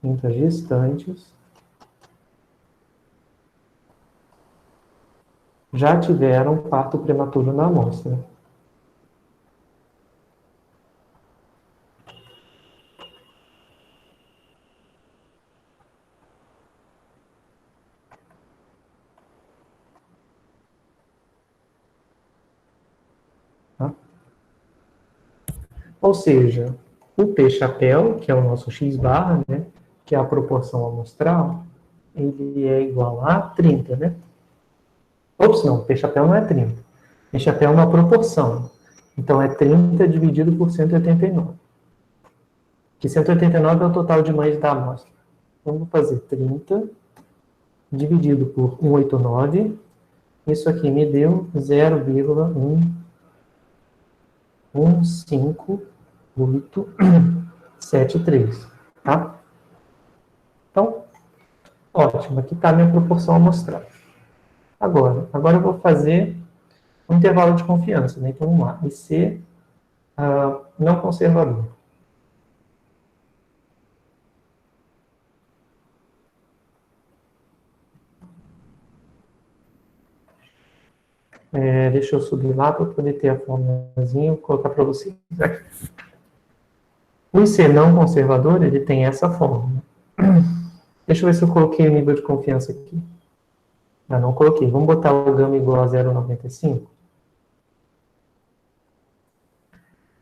30 gestantes já tiveram parto prematuro na amostra. Tá? Ou seja, o P-chapéu, que é o nosso x-barra, né? Que é a proporção amostral, ele é igual a 30, né? Ops, não, P-chapéu não é 30. P-chapéu é uma proporção. Então, é 30 dividido por 189. Que 189 é o total de mães da amostra. Então, vou fazer 30 dividido por 189. Isso aqui me deu 0,115873. Tá? Então, ótimo. Aqui está a minha proporção amostral. Agora eu vou fazer um intervalo de confiança, né? Então, vamos lá. IC não conservador. Deixa eu subir lá para poder ter a formulazinha, vou colocar para vocês aqui. O IC não conservador, ele tem essa fórmula. Deixa eu ver se eu coloquei o nível de confiança aqui. Não coloquei. Vamos botar o gama igual a 0,95.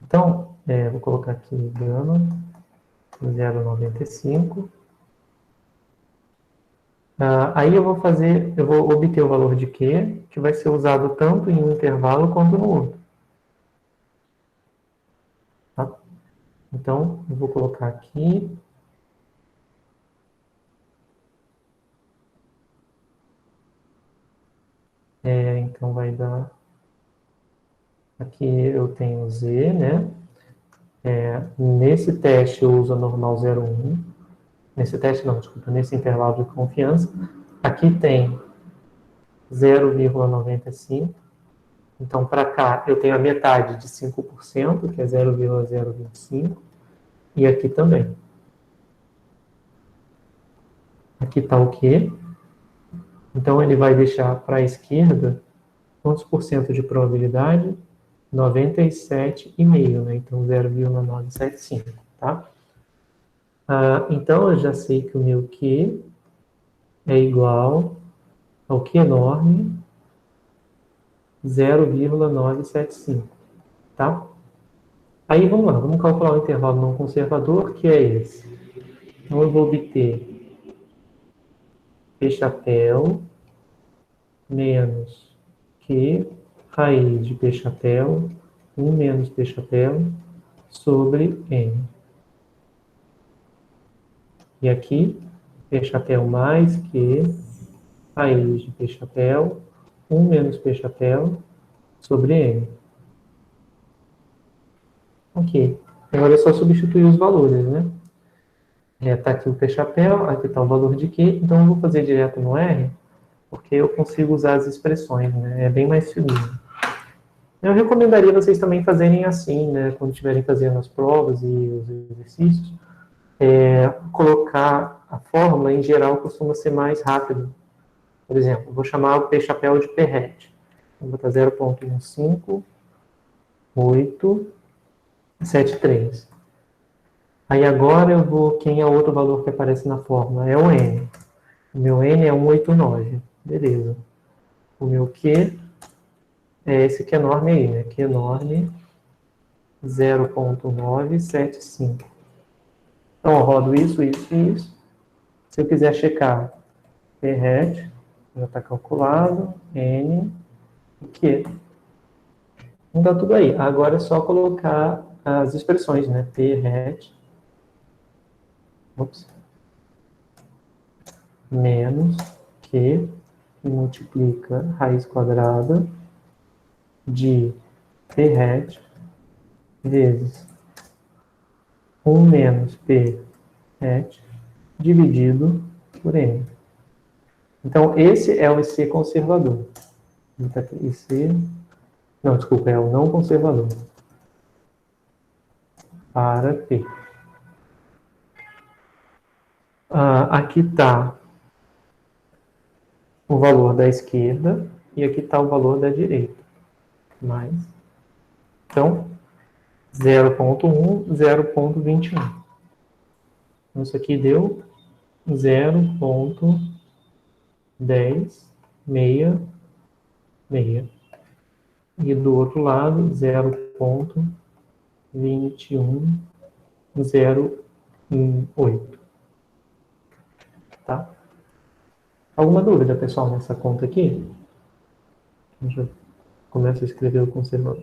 Então, vou colocar aqui gama 0,95. Aí eu vou obter o valor de Q, que vai ser usado tanto em um intervalo quanto no outro. Tá? Então, eu vou colocar aqui. Então vai dar... Aqui eu tenho Z, né? Nesse teste eu uso a normal 0,1. Nesse teste não, desculpa, nesse intervalo de confiança. Aqui tem 0,95. Então, para cá, eu tenho a metade de 5%, que é 0,025. E aqui também. Aqui está o quê? Então, ele vai deixar para a esquerda quantos por cento de probabilidade? 97,5, né? Então, 0,975, tá? Então, eu já sei que o meu Q é igual ao Q enorme 0,975, tá? Aí, vamos lá, vamos calcular o intervalo não conservador, que é esse. Então, eu vou obter P chapéu menos Q raiz de P chapéu, 1 menos P chapéu, sobre N. E aqui, P chapéu mais Q raiz de P chapéu, 1 menos P chapéu, sobre N. Ok. Agora é só substituir os valores, né? Tá aqui o P chapéu, aqui está o valor de Q, então eu vou fazer direto no R, porque eu consigo usar as expressões, né? É bem mais fininho. Eu recomendaria vocês também fazerem assim, né? Quando estiverem fazendo as provas e os exercícios, colocar a fórmula, em geral, costuma ser mais rápido. Por exemplo, vou chamar o P chapéu de P hat. Vou botar 0,15873. Aí agora eu vou... Quem é o outro valor que aparece na fórmula? É o N. O meu N é 189. Beleza. O meu Q é esse Q enorme aí, né? Q enorme 0,975. Então, eu rodo isso, isso e isso. Se eu quiser checar P hat, já está calculado, N e Q. Então, tá tudo aí. Agora é só colocar as expressões, né? P hat, menos Q, que multiplica raiz quadrada de P hat vezes 1 menos P hat dividido por N. Então, esse é o IC conservador. IC, não, desculpa, é o não conservador. Para P. Aqui está o valor da esquerda e aqui está o valor da direita. Mais. Então, 0,1, 0,21. Então, isso aqui deu 0,1066. E do outro lado, 0,21018. Tá? Alguma dúvida, pessoal, nessa conta aqui? Eu já começo a escrever o conservador.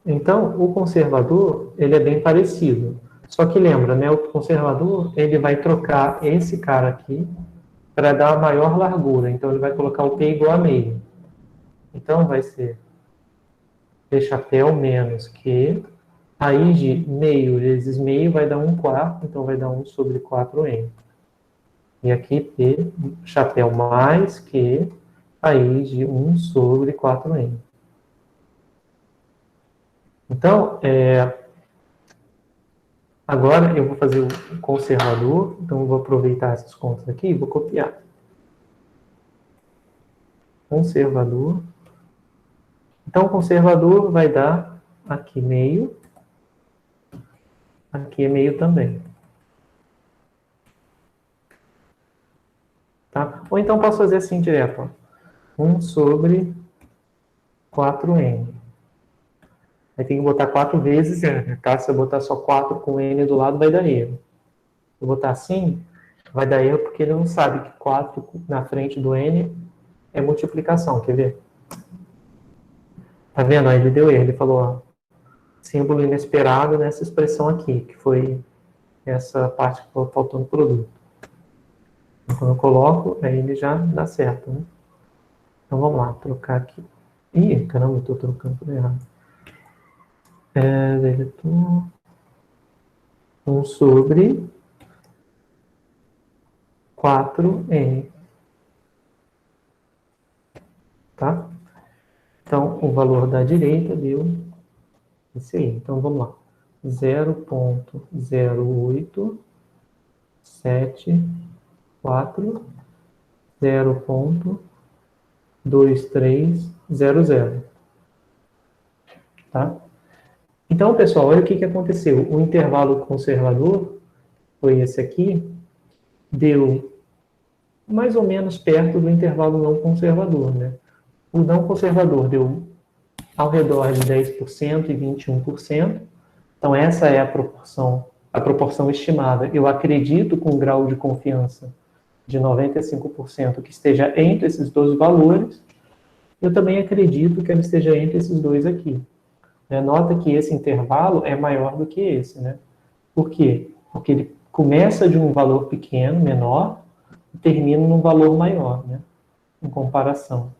Então, o conservador, ele é bem parecido. Só que lembra, né? O conservador, ele vai trocar esse cara aqui para dar a maior largura. Então, ele vai colocar o P igual a meio. Então, vai ser P chapéu menos Q. Aí, de meio vezes meio vai dar 1/4. Então, vai dar 1 sobre 4N. E aqui, P chapéu mais Q. Aí, de 1 sobre 4N. Então, agora eu vou fazer o conservador. Então, eu vou aproveitar essas contas aqui e vou copiar. Conservador. Então, o conservador vai dar aqui meio. Aqui é meio também. Tá? Ou então posso fazer assim direto. Ó. 1 sobre 4N. Aí tem que botar 4 vezes N. Tá? Se eu botar só 4 com N do lado, vai dar erro. Se eu botar assim, vai dar erro porque ele não sabe que 4 na frente do N é multiplicação. Quer ver? Tá vendo? Aí ele deu erro. Ele falou, ó, símbolo inesperado nessa expressão aqui, que foi essa parte que faltou no produto. Quando eu coloco, aí ele já dá certo, né? Então vamos lá, trocar aqui. Ih, caramba, eu estou trocando tudo errado. Deletor 1 sobre 4n, tá? Então, o valor da direita deu esse aí. Então, vamos lá. 0,0874 0,2300, tá? Então, pessoal, olha o que aconteceu. O intervalo conservador foi esse aqui, deu mais ou menos perto do intervalo não conservador, né? O não conservador deu ao redor de 10% e 21%. Então, essa é a proporção estimada. Eu acredito com um grau de confiança de 95% que esteja entre esses dois valores. Eu também acredito que ela esteja entre esses dois aqui. Nota que esse intervalo é maior do que esse, né? Por quê? Porque ele começa de um valor pequeno, menor, e termina num valor maior, né? Em comparação.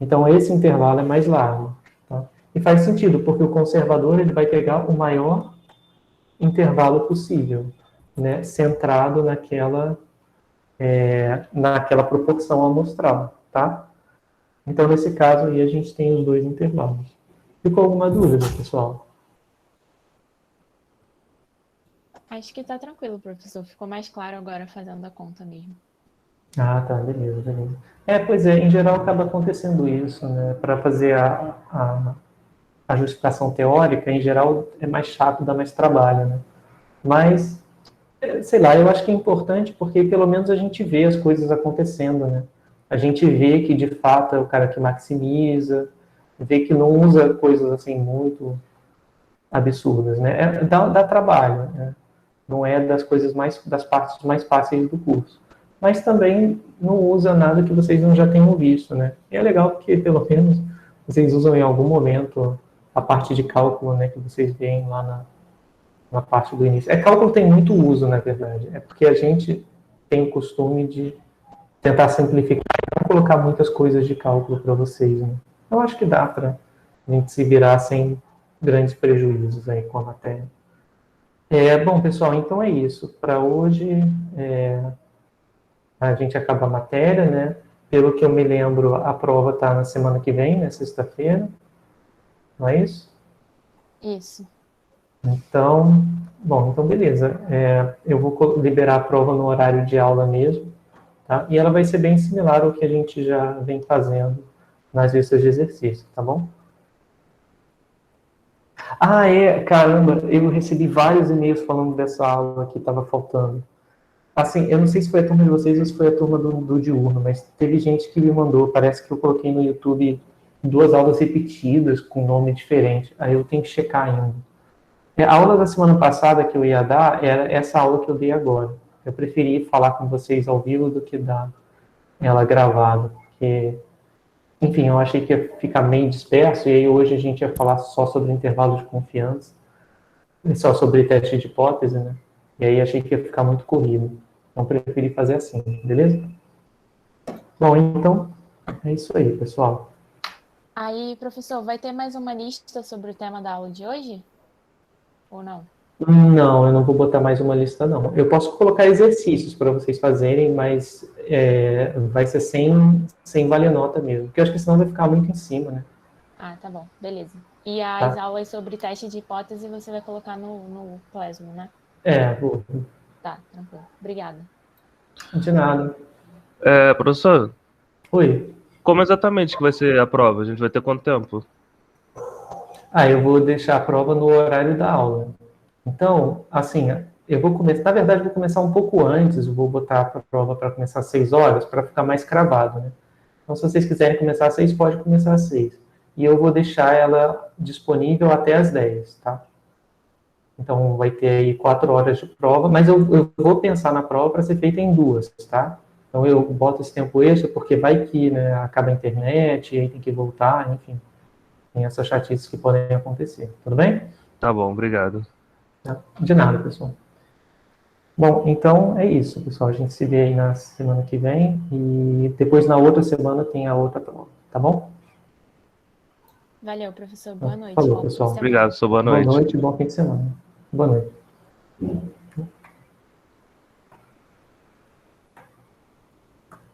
Então, esse intervalo é mais largo. Tá? E faz sentido, porque o conservador ele vai pegar o maior intervalo possível, né? Centrado naquela proporção amostral, tá? Então, nesse caso aí, a gente tem os dois intervalos. Ficou alguma dúvida, pessoal? Acho que tá tranquilo, professor. Ficou mais claro agora fazendo a conta mesmo. Ah, tá, beleza, beleza. Pois é, em geral acaba acontecendo isso, né? Para fazer a justificação teórica, em geral é mais chato, dá mais trabalho, né? Mas, sei lá, eu acho que é importante porque pelo menos a gente vê as coisas acontecendo, né? A gente vê que de fato é o cara que maximiza, vê que não usa coisas assim muito absurdas, né? Dá trabalho, né? Não é das partes mais fáceis do curso. Mas também não usa nada que vocês não já tenham visto, né? E é legal porque, pelo menos, vocês usam em algum momento a parte de cálculo, né? Que vocês veem lá na parte do início. Cálculo tem muito uso, na verdade. É porque a gente tem o costume de tentar simplificar e não colocar muitas coisas de cálculo para vocês, né? Eu acho que dá para a gente se virar sem grandes prejuízos aí com a matéria. Bom, pessoal, então é isso. Para hoje, a gente acaba a matéria, né? Pelo que eu me lembro, a prova está na semana que vem, né? Sexta-feira. Não é isso? Isso. Então, bom, então beleza. Eu vou liberar a prova no horário de aula mesmo, tá? E ela vai ser bem similar ao que a gente já vem fazendo nas listas de exercício, tá bom? Ah, caramba, eu recebi vários e-mails falando dessa aula que estava faltando. Assim, eu não sei se foi a turma de vocês ou se foi a turma do diurno, mas teve gente que me mandou, parece que eu coloquei no YouTube 2 aulas repetidas com nome diferente, aí eu tenho que checar ainda. A aula da semana passada que eu ia dar era essa aula que eu dei agora. Eu preferi falar com vocês ao vivo do que dar ela gravada, porque, enfim, eu achei que ia ficar meio disperso, e aí hoje a gente ia falar só sobre intervalo de confiança, só sobre teste de hipótese, né? E aí achei que ia ficar muito corrido. Então preferi fazer assim, beleza? Bom, então é isso aí, pessoal. Aí, professor, vai ter mais uma lista sobre o tema da aula de hoje? Ou não? Não, eu não vou botar mais uma lista, não. Eu posso colocar exercícios para vocês fazerem, mas vai ser sem valer nota mesmo, porque eu acho que senão vai ficar muito em cima, né? Ah, tá bom. Beleza. E as Tá? aulas sobre teste de hipótese você vai colocar no Classroom, né? Vou. Tá, tranquilo. Obrigada. De nada. Professor, Oi. como exatamente que vai ser a prova? A gente vai ter quanto tempo? Eu vou deixar a prova no horário da aula. Então, assim, eu vou começar, na verdade, eu vou começar um pouco antes, eu vou botar a prova para começar às 6 horas, para ficar mais cravado, né? Então, se vocês quiserem começar às 6, pode começar às 6. E eu vou deixar ela disponível até às 10, tá? Então, vai ter aí 4 horas de prova, mas eu vou pensar na prova para ser feita em 2, tá? Então, eu boto esse tempo extra, porque vai que, né, acaba a internet, e aí tem que voltar, enfim. Tem essas chatices que podem acontecer, tudo bem? Tá bom, obrigado. De nada, pessoal. Bom, então é isso, pessoal. A gente se vê aí na semana que vem e depois na outra semana tem a outra prova, tá bom? Valeu, professor. Boa noite. Falou, Bom fim de pessoal. semana. Obrigado, sua boa Boa noite. noite e bom fim de semana. Boa noite.